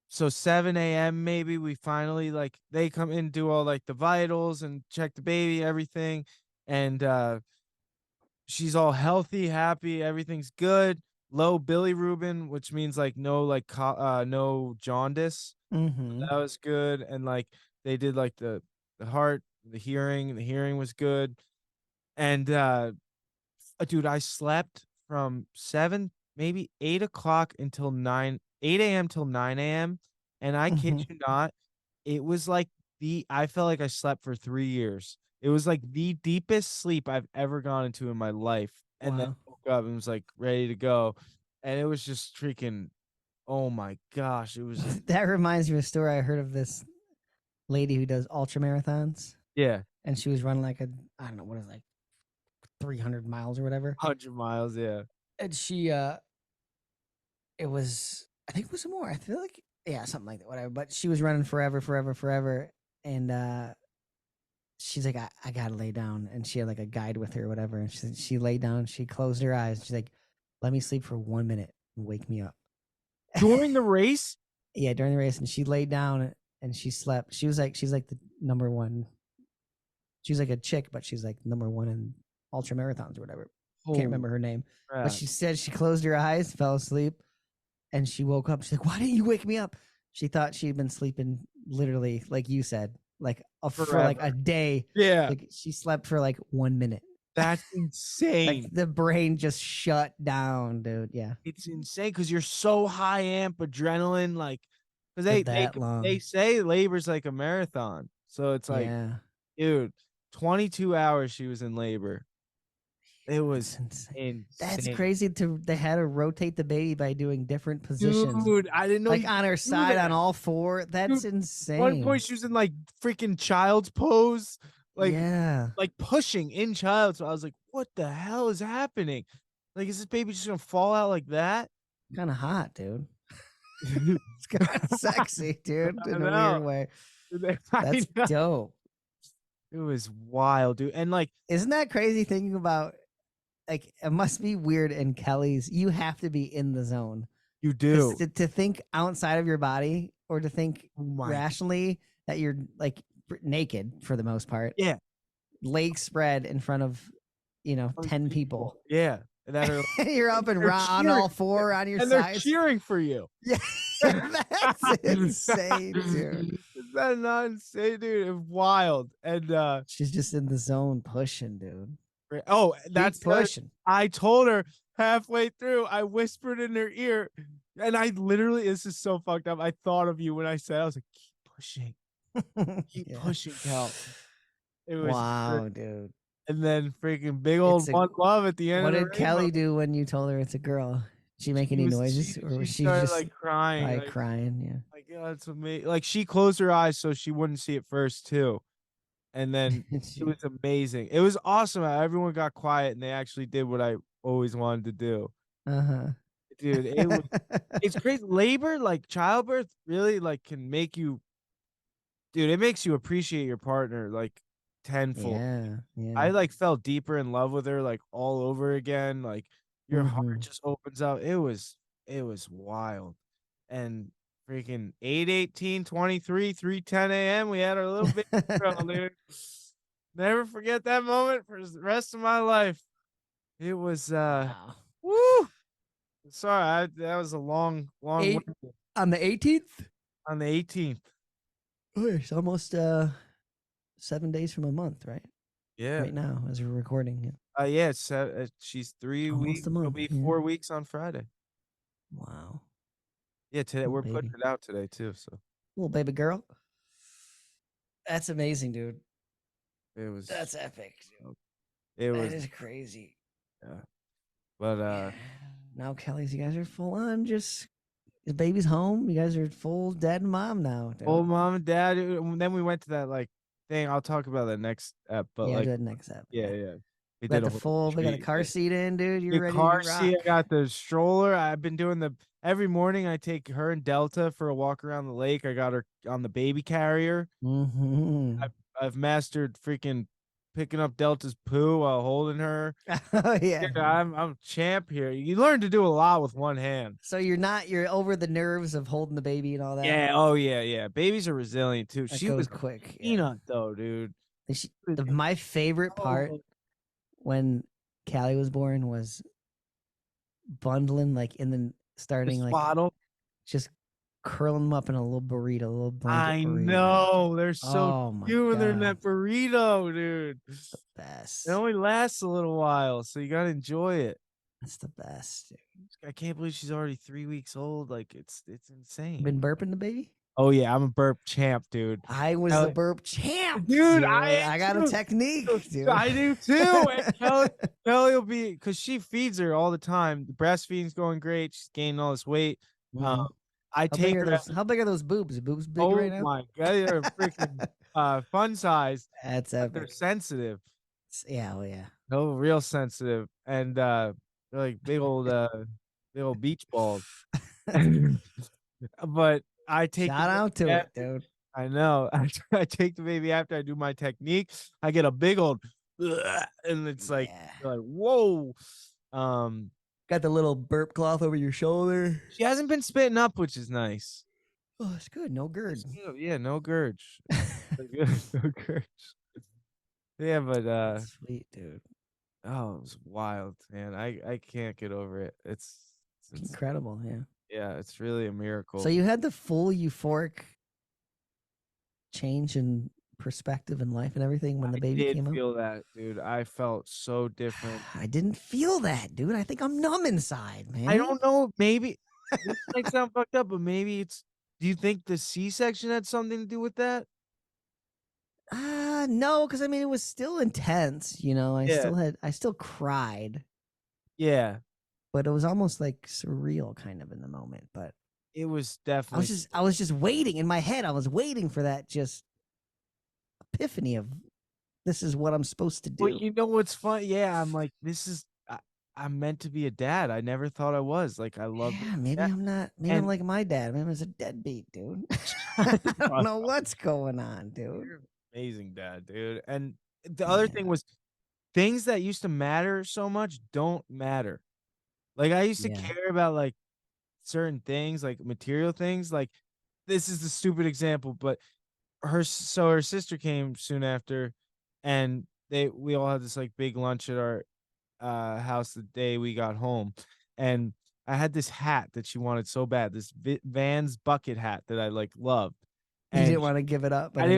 so 7 a.m. maybe. We finally, like, they come in, do all like the vitals and check the baby, everything, and she's all healthy, happy, everything's good. Low bilirubin, which means like no like no jaundice. Mm-hmm. That was good. And like they did like the heart, the hearing was good. And dude, I slept from 7, maybe 8 o'clock until 8 a.m. till 9 a.m. And I kid Mm-hmm. you not, it was like I felt like I slept for 3 years. It was like the deepest sleep I've ever gone into in my life. And then Wow. woke up and was like ready to go. And it was just freaking, oh my gosh. It was just, That reminds me of a story I heard of this lady who does ultra marathons, yeah, and she was running like I don't know what is it, like 300 miles or whatever, 100 miles. Yeah. and it was, I think it was some more. I feel like, yeah, something like that, whatever. But she was running forever, and she's like, I gotta lay down, and she had like a guide with her or whatever, and she laid down, she closed her eyes, she's like, let me sleep for 1 minute and wake me up. During the race? Yeah, during the race, and she laid down and she slept. She's like the number one. She's like a chick, but she's like number one in ultra marathons or whatever. Can't Holy remember her name, but crap. she said she closed her eyes, fell asleep, and she woke up. She's like, "Why didn't you wake me up?" She thought she'd been sleeping literally, like you said, like for like a day. Yeah. Like she slept for like 1 minute. That's Like insane. the brain just shut down, dude. Yeah, It's insane because you're so high amp adrenaline, like, because for they that long. say labor's like a marathon, so it's like, Yeah, dude, 22 hours she was in labor. It that's was insane. That's insane, crazy. They had to rotate the baby by doing different positions, dude. I didn't know like you on her could do side, on that. all four. That's Dude, one insane. point she was in like freaking child's pose, like Yeah, pushing in child's. So I was like, what the hell is happening? Like, is this baby just gonna fall out like that? kind of hot, dude. It's kind of sexy, dude, I in a weird know. way. I That's know. dope. It was wild, dude. And like, Isn't that crazy thinking about, like, it must be weird in Kelly's. You have to be in the zone. you Because do. to think outside of your body or to think Oh my, rationally that you're like naked for the most part, yeah. leg spread in front of, 10 people. Yeah. That are You're up and they're on all cheering. four on your And they're sides. cheering for you. Yeah, that's insane, dude. Is that not insane, dude? It's wild. And She's just in the zone pushing, dude. oh, that's Keep pushing. I told her halfway through, I whispered in her ear, and I literally, this is so fucked up. I thought of you when I said, I was like, keep pushing, keep Yeah. pushing, Cal. It was Wow, dude. and then freaking big old one love at the end What of the did Kelly rainbow. do when you told her it's a girl? She make any noises, or was She she started just like crying, probably like, crying? Yeah. like, oh, it's amazing. Like she closed her eyes so she wouldn't see it first too. And then it was amazing. It was awesome how everyone got quiet and they actually did what I always wanted to do. Uh-huh. Dude, it's crazy. Labor, like childbirth, really like can make you, dude, it makes you appreciate your partner like tenfold. Yeah, I yeah. like fell deeper in love with her like all over again. Like your heart Mhm. just opens up. It was wild. And freaking 8:18:23, 3:10 a.m. We had our little baby girl, dude. Never forget that moment for the rest of my life. It was Wow. woo. Sorry, that was a long Eight winter on the 18th? on the 18th. Oh, it's almost 7 days from a month, right? Yeah. Right now, as we're recording. Yeah, she's 3 Almost weeks. a It'll month. be Yeah. 4 weeks on Friday. Wow. Yeah, today Little we're putting baby. it out today too. So Little baby girl. That's amazing, dude. it was. That's epic. It That was. is crazy. Yeah. But Yeah. Now, Kelly's, you guys are full on just the baby's home. You guys are full dad and mom now, oh, dude. mom and dad. And then we went to that like thing. I'll talk about that next ep. But Yeah, like, do it next up. yeah, Yeah. yeah. We We got did a the whole full, we got a retreat. car seat in, dude. You're The ready car to seat. rock. I got the stroller. I've been doing every morning. I take her and Delta for a walk around the lake. I got her on the baby carrier. Mm-hmm. I've mastered freaking picking up Delta's poo while holding her. Oh, yeah. Dude, I'm champ here. You learn to do a lot with one hand. So you're over the nerves of holding the baby and all that. Yeah. Oh yeah. Yeah. Babies are resilient too. That She goes was quick. Yeah. peanut though, dude. My favorite part Oh, when Callie was born was bundling like in the starting like swaddle. just curling them up in a little burrito, a little blanket I burrito. know. They're so Oh my cute when they're in God. that burrito, dude. Best. It only lasts a little while, so you gotta enjoy it. That's the best. Dude. I can't believe she's already 3 weeks old. Like it's insane. Been burping the baby? Oh yeah, I'm a burp champ, dude. I was the burp champ, Dude, I got a technique, dude. I do too. And Kelly will be because she feeds her all the time. The breastfeeding's going great. She's gaining all this weight. Mhm. I take her. How big are those boobs? Are boobs big Oh right now? my god, they're freaking fun size. That's But they're epic. sensitive. Yeah, oh yeah. No, real sensitive, and they're like big old beach balls. But I take Shout out to it, dude. I know. I take the baby after I do my technique. I get a big old, and it's like, Yeah. you're like, whoa. Got the little burp cloth over your shoulder. She hasn't been spitting up, which is nice. Oh, it's good. No GERD. Yeah, no gurge. No gurge. Yeah, but Sweet, dude. oh, it was wild, man. I can't get over it. It's Incredible, yeah. yeah, it's really a miracle. So you had the full euphoric change in perspective in life and everything when the baby did came out? feel that, dude. I felt so different. I didn't feel that, dude. I think I'm numb inside, man. I don't know. Maybe this might sound fucked up, but maybe it's. Do you think the C-section had something to do with that? No, because I mean it was still intense, you know. Yeah. I still cried, Yeah, but it was almost like surreal kind of in the moment. But it was definitely. I was just waiting in my head. I was waiting for that just epiphany of this is what I'm supposed to do. Well, you know what's fun? Yeah, I'm like, this is. I'm meant to be a dad. I never thought I was. Like, I love. Yeah, maybe I'm not. Maybe I'm like my dad. Maybe I was a deadbeat, dude. I don't know what's going on, dude. You're an amazing dad, dude. And the other thing was, things that used to matter so much don't matter. Like I used to care about like certain things, like material things. Like this is the stupid example, but her sister came soon after, and we all had this like big lunch at our house the day we got home, and I had this hat that she wanted so bad, this Vans bucket hat that I like loved. And you didn't want to give it up. But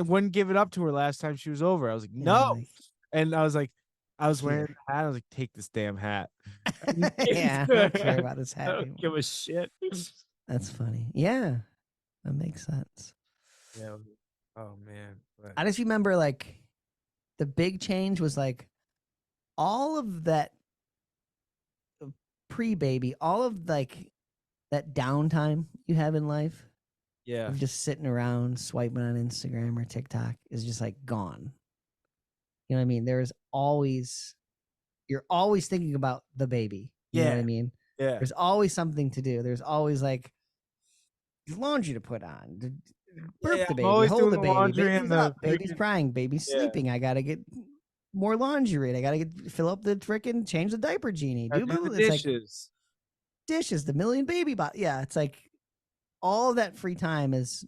wouldn't give it up to her last time she was over. I was like, no. And I was wearing the hat. I was like, take this damn hat. Yeah, I don't care about this hat. I don't give a shit. That's funny. Yeah, that makes sense. Yeah. Oh man. I just remember like the big change was like all of that pre-baby, all of like that downtime you have in life. Yeah. Of just sitting around swiping on Instagram or TikTok is just like gone. You know what I mean? You're always thinking about the baby. You know what I mean? Yeah. There's always something to do. There's always like laundry to put on. Burp the baby, hold the baby. Baby's up, baby's crying, baby's sleeping. I gotta get more laundry. I gotta fill up the frickin' change the diaper genie. Do the dishes. Like, dishes, the million baby bottles. Yeah, it's like all of that free time is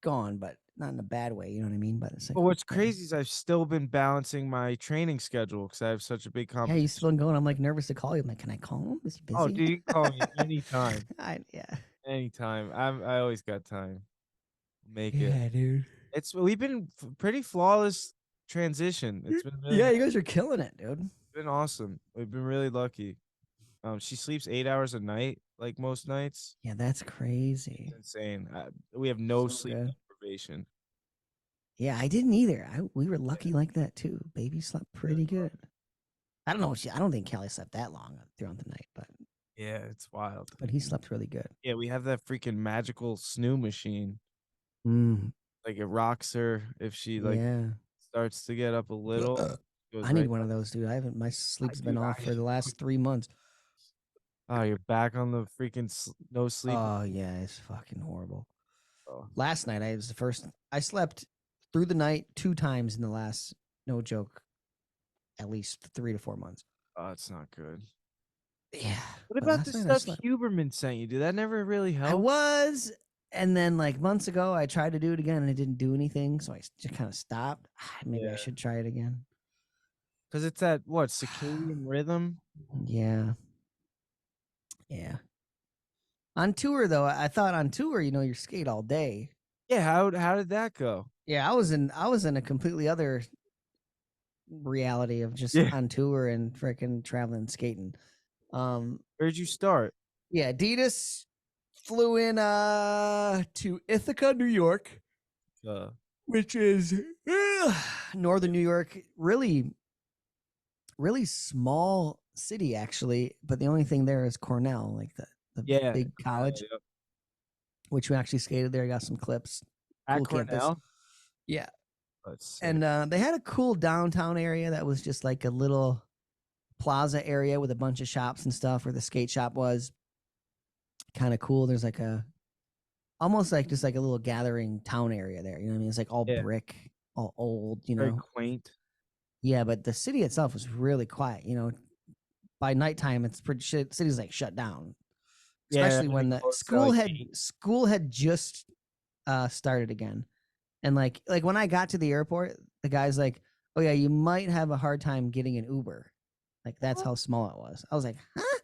gone, but not in a bad way. You know what I mean? But it's like, but what's crazy is I've still been balancing my training schedule because I have such a big competition. Yeah, you still been going. I'm like nervous to call you. I'm like, can I call him? Is he busy? Oh, dude, you can call me anytime. Yeah. Anytime. I always got time. Make it. Yeah, dude. We've been pretty flawless transition. It's been really Yeah, you guys are killing it, dude. been awesome. We've been really lucky. She sleeps 8 hours a night, like most nights. Yeah, that's crazy. It's insane. We have no So sleep good. deprivation. Yeah, I didn't either. We were lucky like that too. Baby slept pretty good. I don't know. I don't think Callie slept that long throughout the night, Yeah, it's wild. but he slept really good. Yeah, we have that freaking magical snoo machine. Mm, Like it rocks her if she like yeah, starts to get up a little. Goes I need right one of down. those, dude. I haven't. My sleep's been Dude, off for the last 3 months. oh, you're back on the freaking no sleep. Oh yeah, it's fucking horrible. Oh, Last night I was the first. I slept through the night 2 times in the last, no joke, at least 3 to 4 months. oh, it's not good. Yeah. What But about the last night I stuff slept. Huberman sent you? Did that never really I help? was, and then like months ago, I tried to do it again and it didn't do anything, so I just kind of stopped. Maybe I Yeah. should try it again. Because it's that what circadian rhythm? Yeah, yeah. On tour though, I thought on tour, you skate all day. Yeah, how did that go? Yeah, I was in a completely other reality of just Yeah. on tour and freaking traveling skating. Where'd you start? Yeah, ADIDAS flew in to Ithaca, New York, which is northern New York. Really, really small city actually, but the only thing there is Cornell, like the Yeah, big college, yep. which we actually skated there. Got some clips. At Cool campus. Cornell. Yeah, Let's see. and they had a cool downtown area that was just like a little plaza area with a bunch of shops and stuff where the skate shop was. Kind of cool. There's like almost like just like a little gathering town area there. You know what I mean? It's like all Yeah. brick, all old, Very quaint. Yeah, but the city itself was really quiet. By nighttime, it's pretty shit. City's like shut down, Yeah, especially when like the close to, school like, had 8. school had just started again, and like when I got to the airport, the guy's like, "Oh yeah, you might have a hard time getting an Uber." Like that's how small it was. I was like, "Huh?"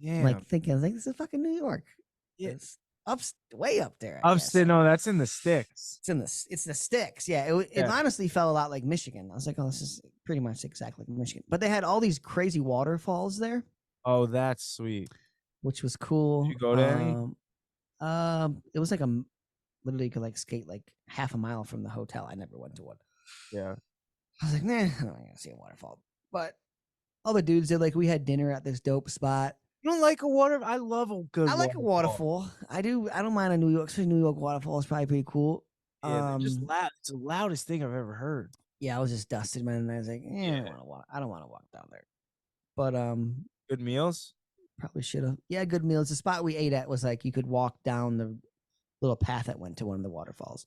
Yeah. Like thinking, I was like, "This is fucking New York." Yeah. It's way up there. I guess. Upstate, no, that's in the sticks. It's the sticks. Yeah, it Yeah. honestly felt a lot like Michigan. I was like, oh, this is pretty much exactly like Michigan. But they had all these crazy waterfalls there, Oh, that's sweet. which was cool. Did you go to any? It was like literally you could like skate like half a mile from the hotel. I never went to one. Yeah. I was like, nah, I'm not gonna see a waterfall. But all the dudes did. Like we had dinner at this dope spot. You don't like a water? I love a good. I like a waterfall. I do. I don't mind a New York, especially New York waterfall is probably pretty cool. Yeah, they're just loud. It's the loudest thing I've ever heard. Yeah, I was just dusted, man, and I was like, I don't want to walk. I don't want to walk down there. But Good meals. probably should have. Yeah, good meals. The spot we ate at was like you could walk down the little path that went to one of the waterfalls.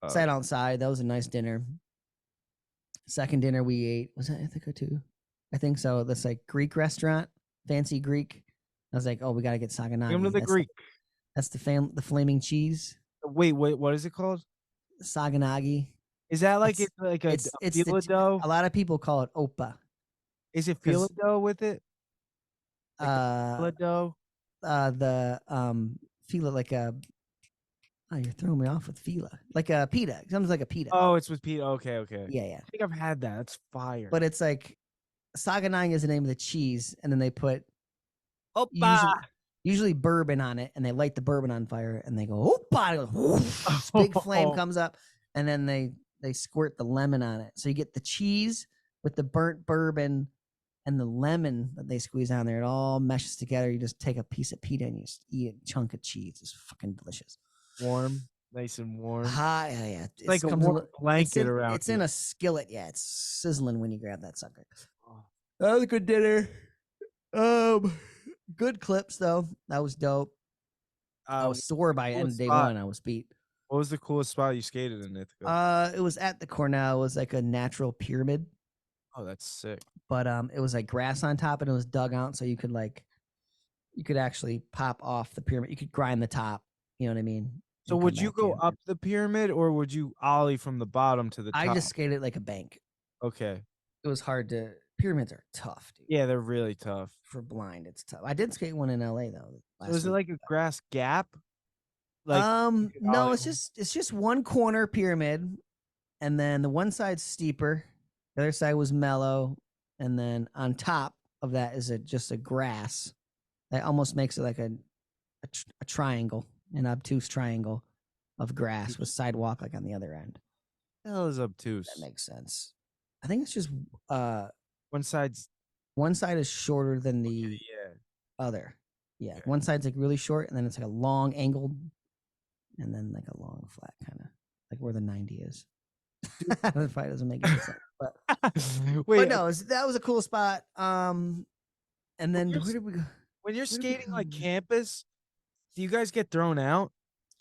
Sat outside. That was a nice dinner. Second dinner we ate was that Ithaca too? I think so. This like Greek restaurant, fancy Greek. I was like, oh, we gotta get Saganagi. Come to the Greek. That's the flaming cheese. Wait, what is it called? Saganagi. Is that like it's like a it's fila dough? A lot of people call it opa. Is it fila dough with it? Like Fila dough. Fila like a. Oh, you're throwing me off with fila. Like a pita. It sounds like a pita. Oh, it's with pita. Okay. Yeah. I think I've had that. That's fire. But it's like Saganagi is the name of the cheese, and then they put usually bourbon on it, and they light the bourbon on fire, and they go opa. Big flame comes up, and then they squirt the lemon on it. So you get the cheese with the burnt bourbon and the lemon that they squeeze on there. It all meshes together. You just take a piece of pita and you just eat a chunk of cheese. It's fucking delicious. Warm, nice and warm. Hot, yeah. It's like a warm blanket around. It's in a skillet. Yeah, it's sizzling when you grab that sucker. That was a good dinner. Good clips though. That was dope. I was sore by end of day one. I was beat. What was the coolest spot you skated in Ithaca? It was at the Cornell. It was like a natural pyramid. Oh, that's sick. But it was like grass on top, and it was dug out, so you could actually pop off the pyramid. You could grind the top. You know what I mean? So would you go up the pyramid, or would you ollie from the bottom to the top? I just skated like a bank. Okay. It was hard to. Pyramids are tough, dude. Yeah, they're really tough. For blind, it's tough. I did skate one in LA though. So is it like a grass gap? No, it's just one corner pyramid, and then the one side's steeper, the other side was mellow, and then on top of that is just a grass that almost makes it like a triangle, an obtuse triangle of grass with sidewalk like on the other end. The hell is That obtuse? makes sense. I think it's just One side's one side is shorter than the yeah. other. Yeah, Okay. one side's like really short, and then it's like a long angled, and then like a long flat kind of like where the 90 is. That probably doesn't make any sense, but Wait, no, that was a cool spot. And then you're where did we go? when you're Where did we skating like go? campus, do you guys get thrown out?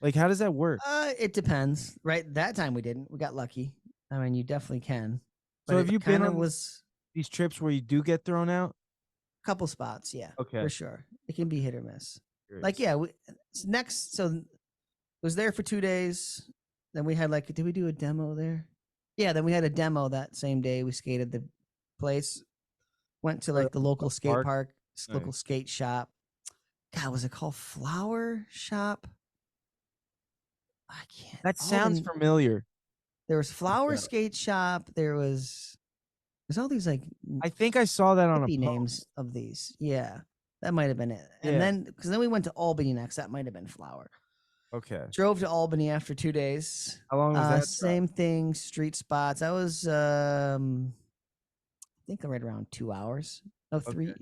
Like, how does that work? It depends. Right, that time we didn't. We got lucky. I mean, you definitely can. But So have it you been kind of on was these trips where you do get thrown out? a couple spots, yeah, Okay. for sure. It can be hit or miss. Like, Curious. yeah, next. So was there for 2 days. Then we had like, did we do a demo there? Yeah, then we had a demo that same day. We skated the place. Went to Or like the local skate park? park, Nice. local skate shop. God, was it called Flower Shop? I can't. That sounds Alden, familiar. there was Flower Yeah. Skate Shop. There's all these like I think I saw that on a hippie post. names of these. Yeah, that might have been it. And Yeah. then because then we went to Albany next. That might have been Flower. Okay. Drove to Albany after 2 days. How long was that drive? Same thing, street spots. I was I think right around 2 hours. No, three. Okay.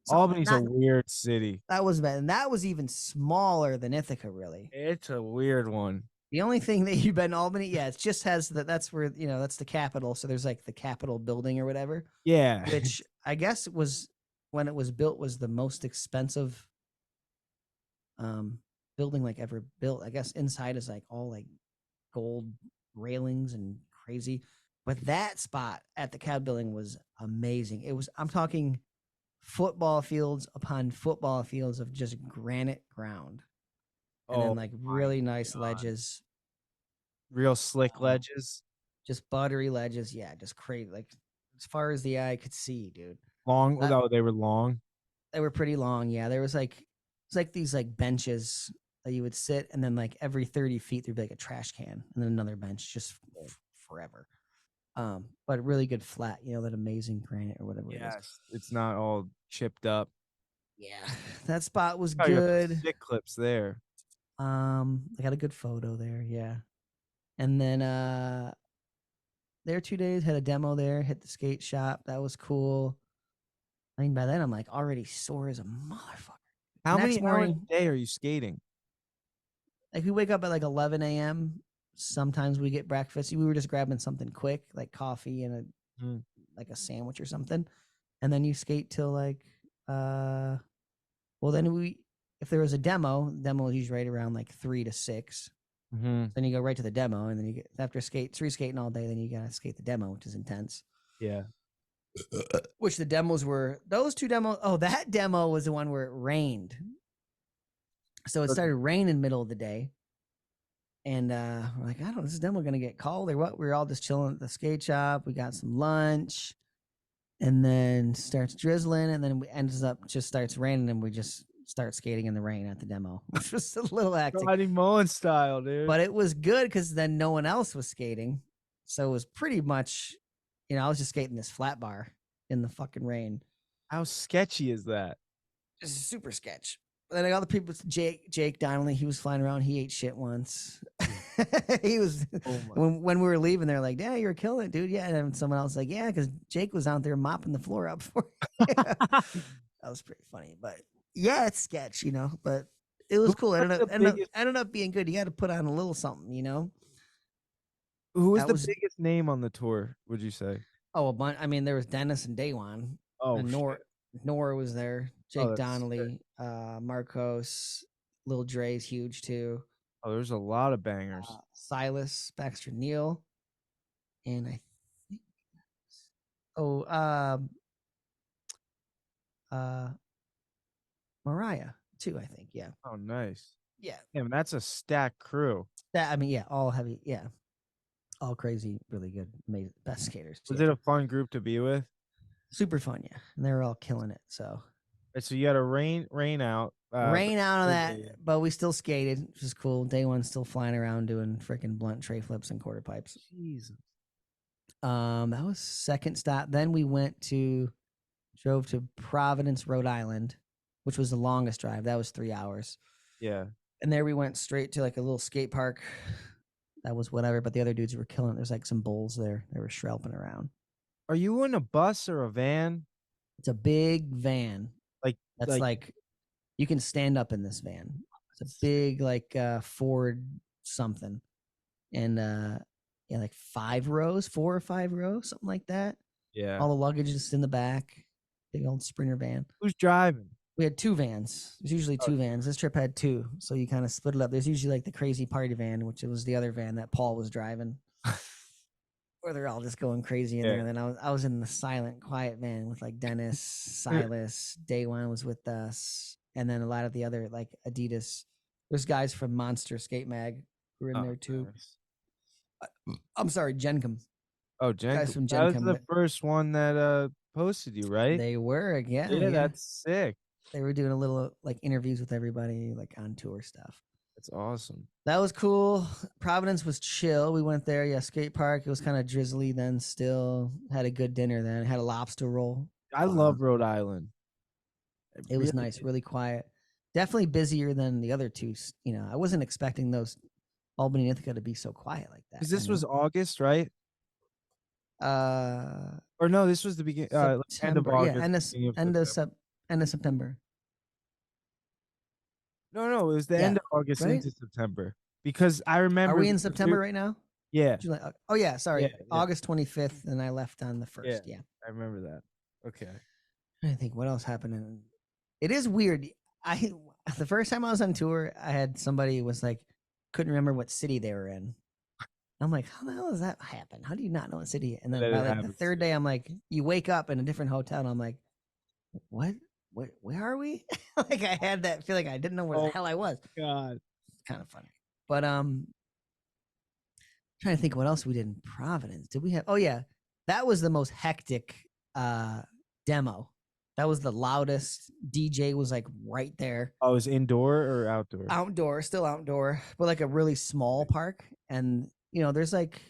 something- Albany's a not- weird city. That was bad. And that was even smaller than Ithaca, really. It's a weird one. The only thing that you've been to Albany, yeah, it just has that's where, that's the capital. So there's like the Capitol building or whatever, Yeah. which I guess was when it was built was the most expensive building like ever built. I guess inside is like all like gold railings and crazy. But that spot at the Cab building was amazing. It was, I'm talking football fields upon football fields of just granite ground. And then like really nice God. ledges, Real slick ledges. just buttery ledges. Yeah, just crazy. Like as far as the eye could see, dude. Long. No, they were long. They were pretty long. Yeah, there was like it's like these like benches that you would sit, and then like every 30 feet there'd be like a trash can, and then another bench just forever. But really good flat. That amazing granite or whatever it is. Yes. It's not all chipped up. Yeah, that spot was Oh, you got good. sick clips there. I got a good photo there. Yeah, and then there 2 days had a demo there. Hit the skate shop. That was cool. I mean, by then I'm like already sore as a motherfucker. How Next many hours morning- a day are you skating? Like we wake up at like 11 a.m. Sometimes we get breakfast. We were just grabbing something quick, like coffee and like a sandwich or something, and then you skate till like well then if there was a demo is usually right around like 3 to 6. Mm-hmm. Then you go right to the demo, and then you get after skating all day, then you gotta skate the demo, which is intense. Yeah. Which the demos were those two demos. Oh, that demo was the one where it rained. So it started raining middle of the day. And we're like, I don't know, is this demo gonna get cold or what? We were all just chilling at the skate shop. We got some lunch, and then starts drizzling, and then we ends up just starts raining, and we just start skating in the rain at the demo, which was a little hectic. Rodney Mullen style, dude. But it was good because then no one else was skating. So it was pretty much, I was just skating this flat bar in the fucking rain. How sketchy is that? Just super sketch. But then other people, Jake Donnelly, he was flying around. He ate shit once. He was, when we were leaving, they're like, yeah, you're killing it, dude. Yeah. And then someone else was like, yeah, because Jake was out there mopping the floor up for you. That was pretty funny. But yeah, it's sketch, but it was cool. It ended up being good. You got to put on a little something, Who was That the was- biggest name on the tour, would you say? Oh, a bunch. I mean, there was Dennis and Daywan. Oh, and Nora was there. Jake that's Donnelly, Marcos, Lil Dre's huge too. Oh, there's a lot of bangers. Silas, Baxter Neal, and I think Mariah too. I think Oh, nice. yeah. Damn, that's a stacked crew. All heavy, all crazy, really good, amazing, best skaters. Was yeah. it a fun group to be with? Super fun? Yeah, and they were all killing it. So So you had a rain out. rain out of that, yeah. but we still skated, which is cool. Day one still flying around doing freaking blunt tray flips and quarter pipes. Jesus. That was second stop. Then we drove to Providence, Rhode Island, which was the longest drive. That was 3 hours. Yeah. And there we went straight to like a little skate park. That was whatever, but the other dudes were killing it. There's like some bulls there. They were shrelping around. Are you in a bus or a van? It's a big van. Like That's like you can stand up in this van. It's a big like Ford something. And yeah, like 5 rows, 4 or 5 rows, something like that. yeah. All the luggage is in the back. Big old Sprinter van. Who's driving? We had 2 vans. There's usually 2 vans. This trip had 2, so you kind of split it up. There's usually like the crazy party van, which was the other van that Paul was driving, where they're all just going crazy in there. And then I was in the silent, quiet van with like Dennis, Silas, Day One was with us, and then a lot of the other like ADIDAS. There's guys from Monster Skate Mag who were in there too. Nice. I'm sorry, Gencom. Oh, Jen. Guys from That was Gencom. the first one that posted you, right? They were, yeah. That's sick. They were doing a little like interviews with everybody, like on tour stuff. That's awesome. That was cool. Providence was chill. We went there, yeah, skate park. It was kind of drizzly then still. Had a good dinner then. Had a lobster roll. I love Rhode Island. It was nice, really quiet. Definitely busier than the other 2. You know, I wasn't expecting those Albany and Ithaca to be so quiet like that. Because this was August, right? Or no, this was the beginning. End of August. Yeah, end of September. No, it was the end of August into September. Because I remember. Are we in September right now? Yeah. July, oh yeah, sorry. Yeah. August 25th, and I left on the 1st. Yeah. I remember that. Okay. I think what else happened. It is weird. The first time I was on tour, I had somebody was like, couldn't remember what city they were in. I'm like, how the hell does that happen? How do you not know what city? And then by like the 3rd day, I'm like, you wake up in a different hotel, and I'm like, what? Where are we? Like I had that feeling. I didn't know where the hell I was. God, it's kind of funny. But trying to think what else we did in Providence. Did we have? Oh yeah, that was the most hectic demo. That was the loudest. DJ was like right there. Oh, it was indoor or outdoor? Outdoor, still outdoor, but like a really small park. And you know, there's like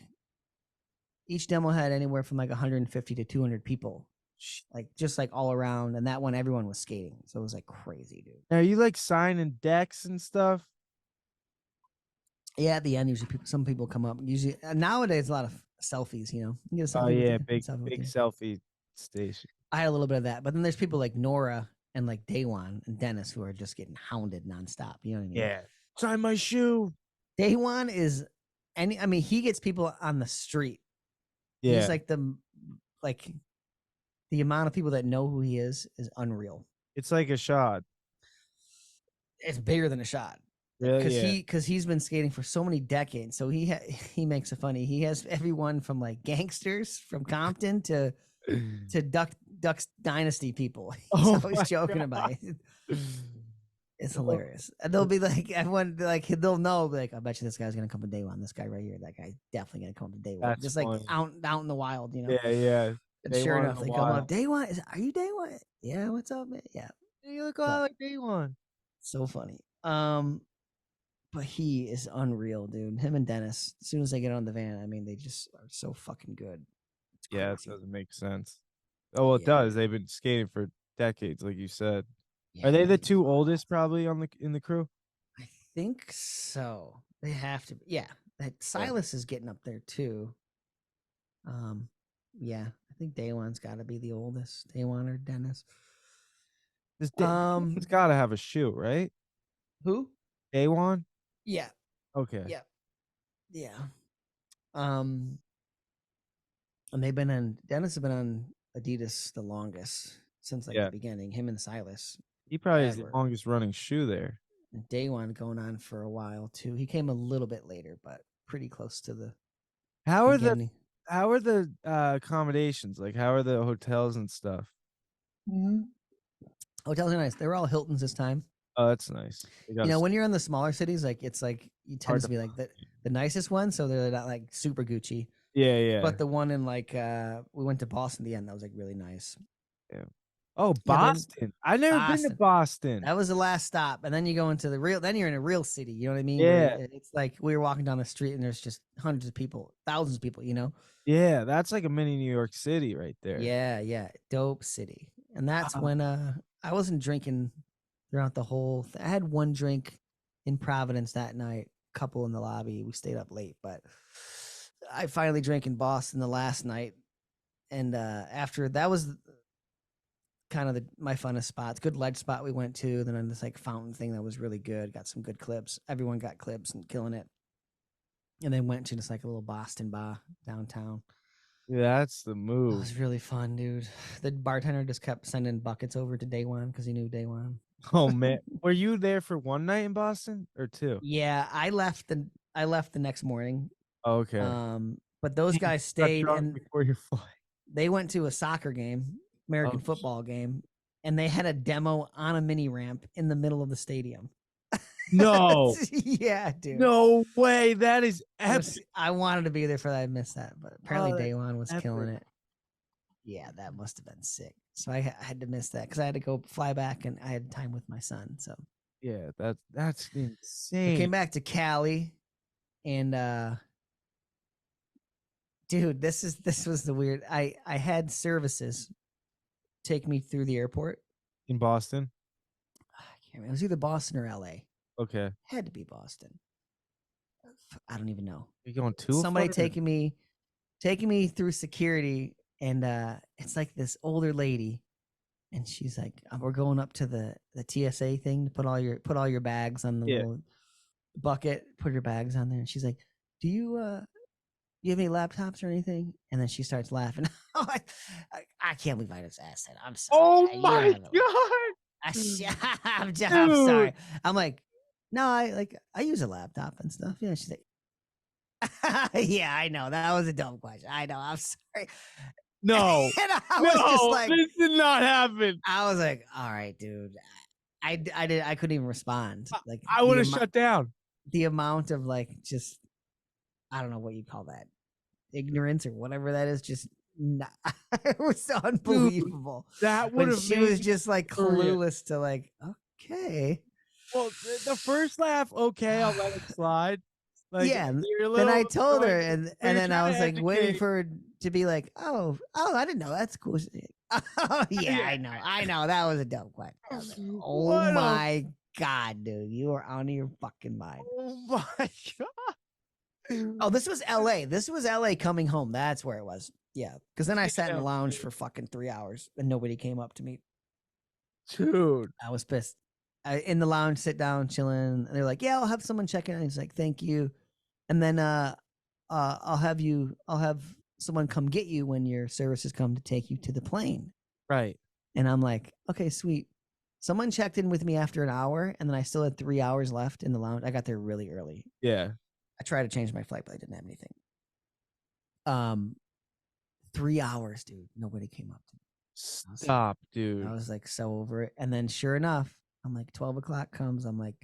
each demo had anywhere from like 150 to 200 people, like just like all around. And that one, everyone was skating, so it was like crazy, dude. Are you like signing decks and stuff? Yeah, at the end, usually some people come up. Usually nowadays, a lot of selfies. You know, you get a selfie. Oh yeah, big selfie selfie station. I had a little bit of that, but then there's people like Nora and like Daywan and Dennis who are just getting hounded nonstop. You know what I mean? Yeah. Sign my shoe. Daywan is he gets people on the street. Yeah. He's like the amount of people that know who he is unreal. It's like a shot. It's bigger than a shot. Really? Because he's been skating for so many decades. So he makes it funny. He has everyone from like gangsters from Compton to Ducks Dynasty people. He's always joking about it. It's hilarious. And they'll be like, everyone like they'll know like, I bet you this guy's gonna come to day one. This guy right here, that guy's definitely gonna come to day one. Just like out in the wild, you know. Yeah. And sure enough, they come up. Day one, are you day one? Yeah, what's up, man? Yeah. You look all like day one. So funny. But he is unreal, dude. Him and Dennis, as soon as they get on the van, I mean, they just are so fucking good. Yeah, it doesn't make sense. Oh, well, it does. They've been skating for decades, like you said. Yeah, are they the 2 oldest probably in the crew? I think so. They have to. Yeah, Silas is getting up there too. Yeah, I think Daywan's got to be the oldest. Daywan or Dennis. It's got to have a shoe, right? Who? Daywan? Yeah. Okay. Yeah. And Dennis has been on ADIDAS the longest since like the beginning. Him and Silas. He probably is the longest running shoe there. And Daywan going on for a while too. He came a little bit later, but pretty close to the beginning. How are the accommodations? Like, how are the hotels and stuff? Mm-hmm. Hotels are nice. They were all Hiltons this time. Oh, that's nice. You know, when you're in the smaller cities, like it's like you tend to be like the nicest one, so they're not like super Gucci. Yeah. But the one in like we went to Boston at the end, that was like really nice. Yeah. Oh, Yeah, Boston. I've never been to Boston. That was the last stop, and then you go into the real. Then you're in a real city. You know what I mean? Yeah. Where it's like we were walking down the street, and there's just hundreds of people, thousands of people. You know? Yeah, that's like a mini New York City right there. Yeah, yeah, dope city. And that's when I wasn't drinking throughout the whole. I had one drink in Providence that night. Couple in the lobby. We stayed up late, but I finally drank in Boston the last night, and after that was kind of my funnest spots. Good ledge spot we went to. Then on this like fountain thing that was really good. Got some good clips. Everyone got clips and killing it. And then went to just like a little Boston bar downtown. That's the It move. was really fun, dude. The bartender just kept sending buckets over to Day One because he knew Day One. Oh man, were you there for one night in Boston or two? Yeah, I left the next morning. Okay. But those guys stayed and before your flight. they went to a soccer game, American football game, and they had a demo on a mini ramp in the middle of the stadium. No. Yeah, dude. No way. That is epic. I wanted to be there for that. I missed that, but apparently Day One was epic. killing it. Yeah, that must have been sick. So I had to miss that because I had to go fly back and I had time with my son. So yeah, that's insane. I came back to Cali, and dude, this was the weird. I had services take me through the airport in Boston. I can't remember. It was either Boston or LA. Okay, had to be Boston. I don't even know. You're going to somebody taking me through security, and it's like this older lady, and she's like, "We're going up to the TSA thing to put all your bags on the little bucket. Put your bags on there." And she's like, "Do you have any laptops or anything?" And then she starts laughing. I can't believe I just asked that. I'm sorry. Oh my god! I'm sorry. I'm like, no, I use a laptop and stuff. Yeah, she's like, yeah, I know that was a dumb question. I know. I'm sorry. No, and I was just like, this did not happen. I was like, all right, dude. I couldn't even respond. Like, I would have shut down. The amount of like, just, I don't know what you call that, ignorance or whatever that is. Just not, it was unbelievable. Dude, that would have. She was just like clueless to like, okay. Well, the first laugh, okay, I'll let it slide. Like, yeah, then I told her, and then I was like waiting for her to be like, oh, I didn't know. That's cool. Oh yeah, I know. That was a dumb question. Like, oh my god, dude, you were out of your fucking mind. Oh my god. Oh, this was LA. This was LA coming home. That's where it was. Yeah, because then I sat in the lounge for fucking 3 hours, and nobody came up to me. Dude, I was pissed. In the lounge, sit down, chilling. And they're like, "Yeah, I'll have someone check in." And he's like, "Thank you." And then I'll have someone come get you when your services come to take you to the plane. Right. And I'm like, okay, sweet. Someone checked in with me after an hour, and then I still had 3 hours left in the lounge. I got there really early. Yeah. I tried to change my flight, but I didn't have anything. 3 hours, dude. Nobody came up to me. Stop, dude. I was like so over it. And then sure enough, I'm like 12 o'clock comes. I'm like,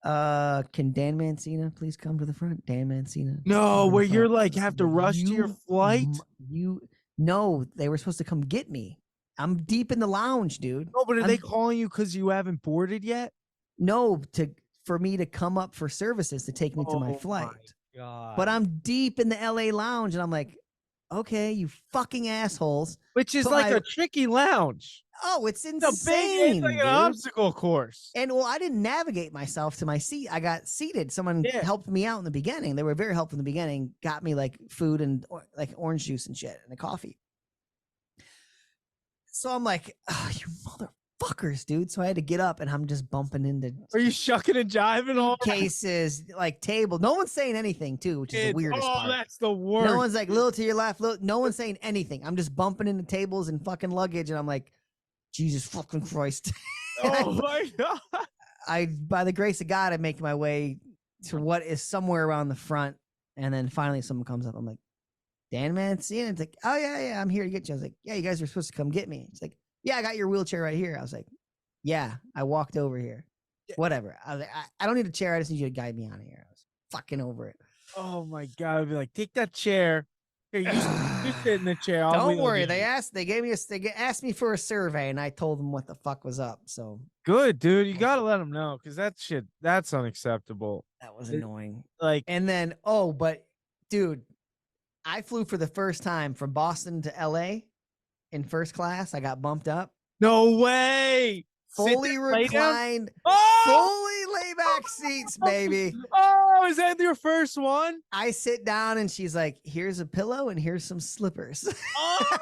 can Dan Mancina please come to the front? Dan Mancina. No, where you're like have to rush to your flight? No, they were supposed to come get me. I'm deep in the lounge, dude. No, but are they calling you because you haven't boarded yet? No, for me to come up for services to take me to my flight. My God. But I'm deep in the LA lounge, and I'm like, okay, you fucking assholes. Which is like a tricky lounge. Oh, it's insane. It's like an obstacle course. And well, I didn't navigate myself to my seat. I got seated. Someone helped me out in the beginning. They were very helpful in the beginning. Got me like food and like orange juice and shit and a coffee. So I'm like, oh, you motherfuckers, dude. So I had to get up, and I'm just bumping into. Are you shucking and jiving all cases, like table? No one's saying anything too, which is the weirdest part. Oh, that's the worst. No one's like little to your left. No one's saying anything. I'm just bumping into tables and fucking luggage, and I'm like, Jesus fucking Christ. Oh my God. By the grace of God, I make my way to what is somewhere around the front, and then finally someone comes up. I'm like, Dan Mancina. It's like, oh yeah, I'm here to get you. I was like, yeah, you guys were supposed to come get me. It's like, yeah, I got your wheelchair right here. I was like, yeah, I walked over here. Whatever. I was like, I don't need a chair. I just need you to guide me out of here. I was fucking over it. Oh my God. I'd be like, take that chair Here, you sit in the chair. I'll Don't wheel worry. you. They asked me for a survey, and I told them what the fuck was up. So Good, dude. You gotta let them know because that's unacceptable. that was It- annoying. Like, And then, but dude, I flew for the first time from Boston to LA in first class. I got bumped up, no way. fully Lay down? reclined, Oh! fully layback seats, baby. Oh, is that your first one? I sit down and she's like, "Here's a pillow and here's some slippers." Oh,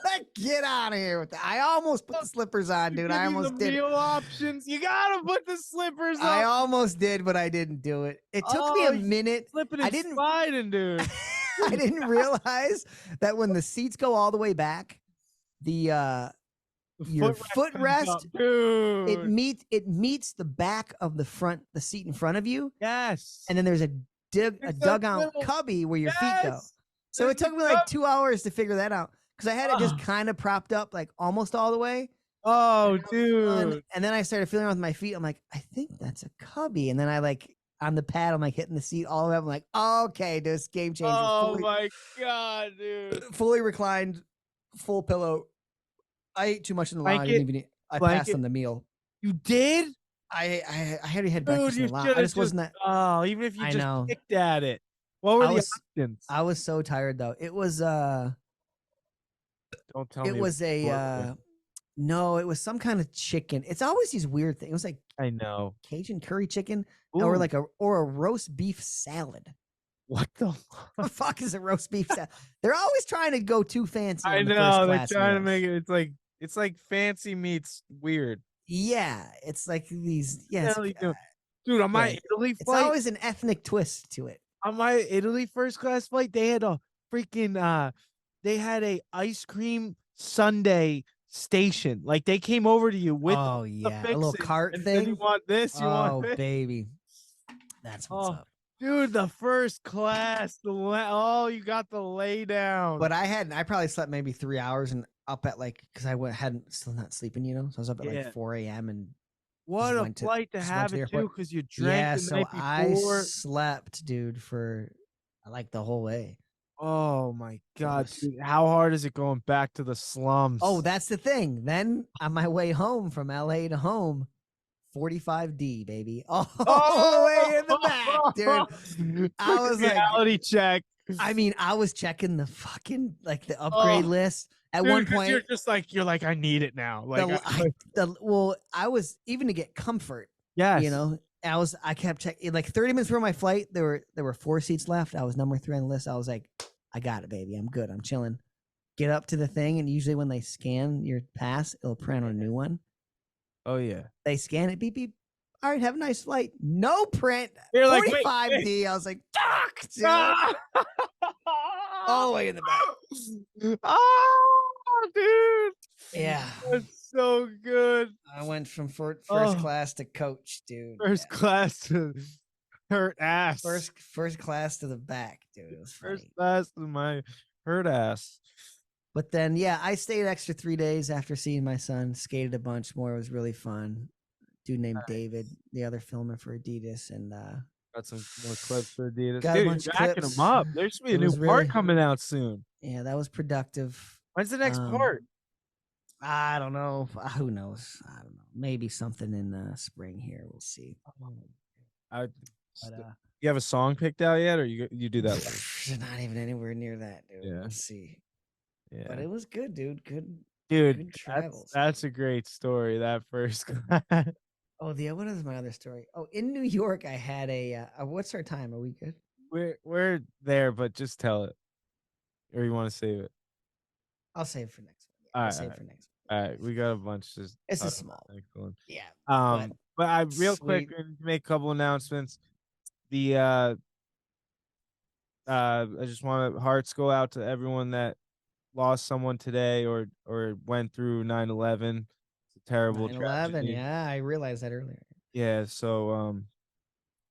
Like, get out of here with that. I almost put the slippers on, dude. I almost did. Meal options. You gotta put the slippers on. I almost did, but I didn't do it. It took me a minute. Slipping I and didn't. sliding, dude. I didn't realize that when the seats go all the way back, your footrest, dude. it meets the back of the seat in front of you, Yes. and then there's a There's dugout little- cubby where your feet go. So There's it took a me like cup. 2 hours to figure that out because I had it just Oh. kind of propped up, like almost all the way. Oh, And I was dude. and then I started feeling around with my feet. I'm like, I think that's a cubby. And then I like on the pad, I'm like hitting the seat all the way up. I'm like, okay, this game changer. Oh my god, dude. Fully reclined, full pillow. I ate too much in the line. I didn't even eat. I passed Blanket. on the meal. You did? I already had Dude, breakfast in you the line. should I have just wasn't that. Oh, even if you I just know. picked at it. What were I the was- options? I was so tired though. It was Don't tell me. it was a no, it was some kind of chicken. It's always these weird things. It was like I know. Cajun curry chicken or Ooh, like a roast beef salad. what the The fuck is a roast beef salad? They're always trying to go too fancy. I on the know first they're class trying to meals. make it. It's like fancy meets weird. Yeah, it's like these. Yes, Hell you doing? Dude, on my yeah, Italy it's flight, always an ethnic twist to it. on my Italy first class flight, they had a freaking they had a ice cream sundae station. Like they came over to you with Oh the yeah, a little fixins cart and said, thing. you want this, you Oh want this. baby, that's what's Oh, up. dude, the first class, you got the lay down. But I probably slept maybe 3 hours and up at like because hadn't still not sleeping, So I was up at Yeah. like 4 a.m. and what a went to- flight to just have went to the it too, airport. because you drank yeah, the so night I before. slept, dude, for like the whole way. Oh my god, was- dude, how hard is it going back to the slums? Oh, that's the thing. Then on my way home from LA to home, 45D, baby. All the way in the back, dude. I was like- reality check. I mean, I was checking the fucking like the upgrade Oh, list at Dude, one 'cause point. you're like, I need it now. Like, I was even to get comfort, yes, I kept checking like 30 minutes before my flight. There were 4 seats left. I was number 3 on the list. I was like, I got it, baby. I'm good. I'm chilling. Get up to the thing, and usually when they scan your pass, it'll print on a new one. Oh yeah. They scan it, beep beep. All right, have a nice flight. No print. You're like, wait, 45D. I was like, fuck, dude. Ah! All the way in the back. Oh, dude. Yeah. That's so good. I went from first Oh. class to coach, dude. First Yeah. class to hurt ass. First class to the back, dude. It was funny. First class to my hurt ass. But then, yeah, I stayed extra 3 days after seeing my son. Skated a bunch more. It was really fun. Dude named David, the other filmer for Adidas, and Got some more clips for Adidas. Got a Dude, bunch you're of backing clips. them up. There should be a It new was part really- coming out soon. yeah, that was productive. When's the next Um, part? I don't know. Who knows? I don't know. Maybe something in the spring here. We'll see. I, But you have a song picked out yet, or you do that? later? not even anywhere near that, dude. Yeah. We'll see. Yeah, But it was good, dude. Good. dude, good travels. that's a great story. That first class. Oh, what is my other story? Oh, in New York, I had what's our time? Are we good? We're there, but just tell it, or you want to save it? I'll save it for next one. All I'll right, save all it for next one. All right, we got a bunch. Just It's a talk small about next one. Yeah. But I real quick Sweet. I need to make a couple announcements. The I just want to hearts go out to everyone that lost someone today or went through 9/11. It's a terrible 9/11. tragedy. Yeah, I realized that earlier. Yeah, so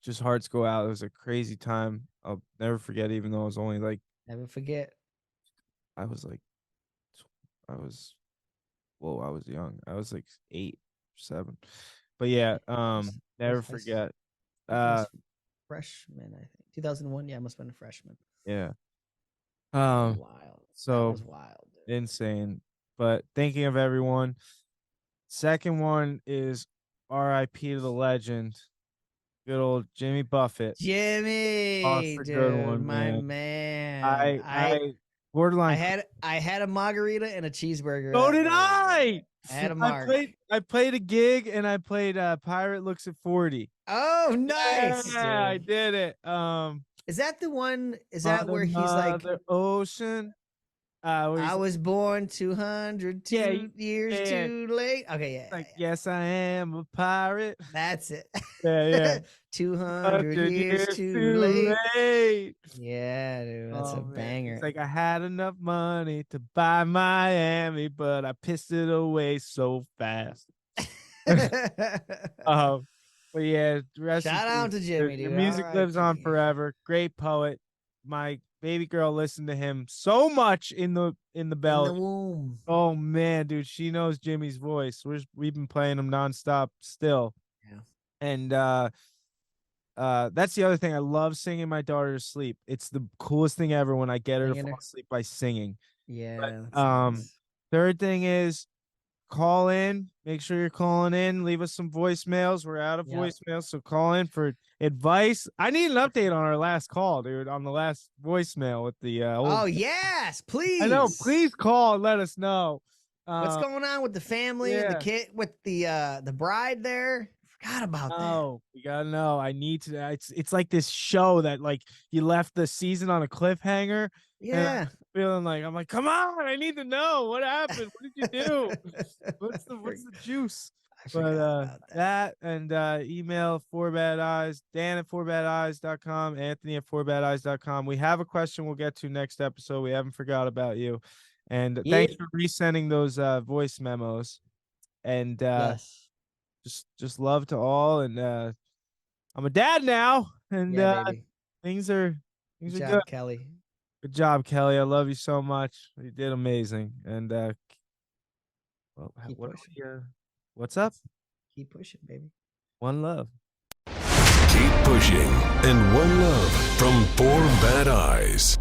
just hearts go out. It was a crazy time. I'll never forget, even though I was only like Never forget. I was like I was I was young. I was like 8 or 7. But yeah, never was high forget. I was freshman, I think. 2001. Yeah, I must have been a freshman. Yeah. Um, Wild. That so was wild. Dude. insane. But thinking of everyone. Second one is R.I.P. to the legend, good old Jimmy Buffett. Oh, it's Jimmy, a good dude, one, my man. man. I I borderline. had a margarita and a cheeseburger. So That did day, I. I had a I mark. played a gig and I played Pirate Looks at 40. Oh, nice, Yeah, I dude. did it. Is that the one? Is that Mother, where he's like, Mother Ocean. Where I he's was born 202 yeah, years yeah, too late? Okay, like yeah. yes, I am a pirate. That's it. Yeah, yeah. 200 100 years years too too late. late. Yeah, dude, that's a Oh man, he's banger. like, I had enough money to buy Miami, but I pissed it away so fast. Um, but yeah, rest in Shout peace. out to Jimmy, The dude. music lives on R.I.P. forever. Great poet. My baby girl listened to him so much in the In the belly. womb. Oh man, dude, she knows Jimmy's voice. We've been playing him nonstop still. Yeah. And that's the other thing. I love singing my daughter to sleep. It's the coolest thing ever when I get her to Singing fall her. asleep by singing. Yeah, But that's nice. third thing is call in. Make sure you're calling in. Leave us some voicemails. We're out of Yep. voicemails, so call in for advice. I need an update on our last call, dude. On the last voicemail with the Oh, yes, please. I know. Please call and let us know. What's going on with the family and the yeah. kid with the bride there? Forgot about that. Oh, we gotta know. I need to. It's like this show that like you left the season on a cliffhanger. And Yeah. I'm feeling like I'm like, come on, I need to know what happened. What did you do? What's the juice? I But forgot about that and email 4badeyes, Dan at 4badeyes.com, Anthony at 4badeyes.com. We have a question we'll get to next episode. We haven't forgot about you. And thanks for resending those voice memos. And Yes. just love to all. And I'm a dad now, and Yeah, baby. things are Good good. job, Kelly. Good job, Kelly. I love you so much. You did amazing. And well, Keep pushing. What's up? Keep pushing, baby. One love. Keep pushing and one love from Four Bad Eyes.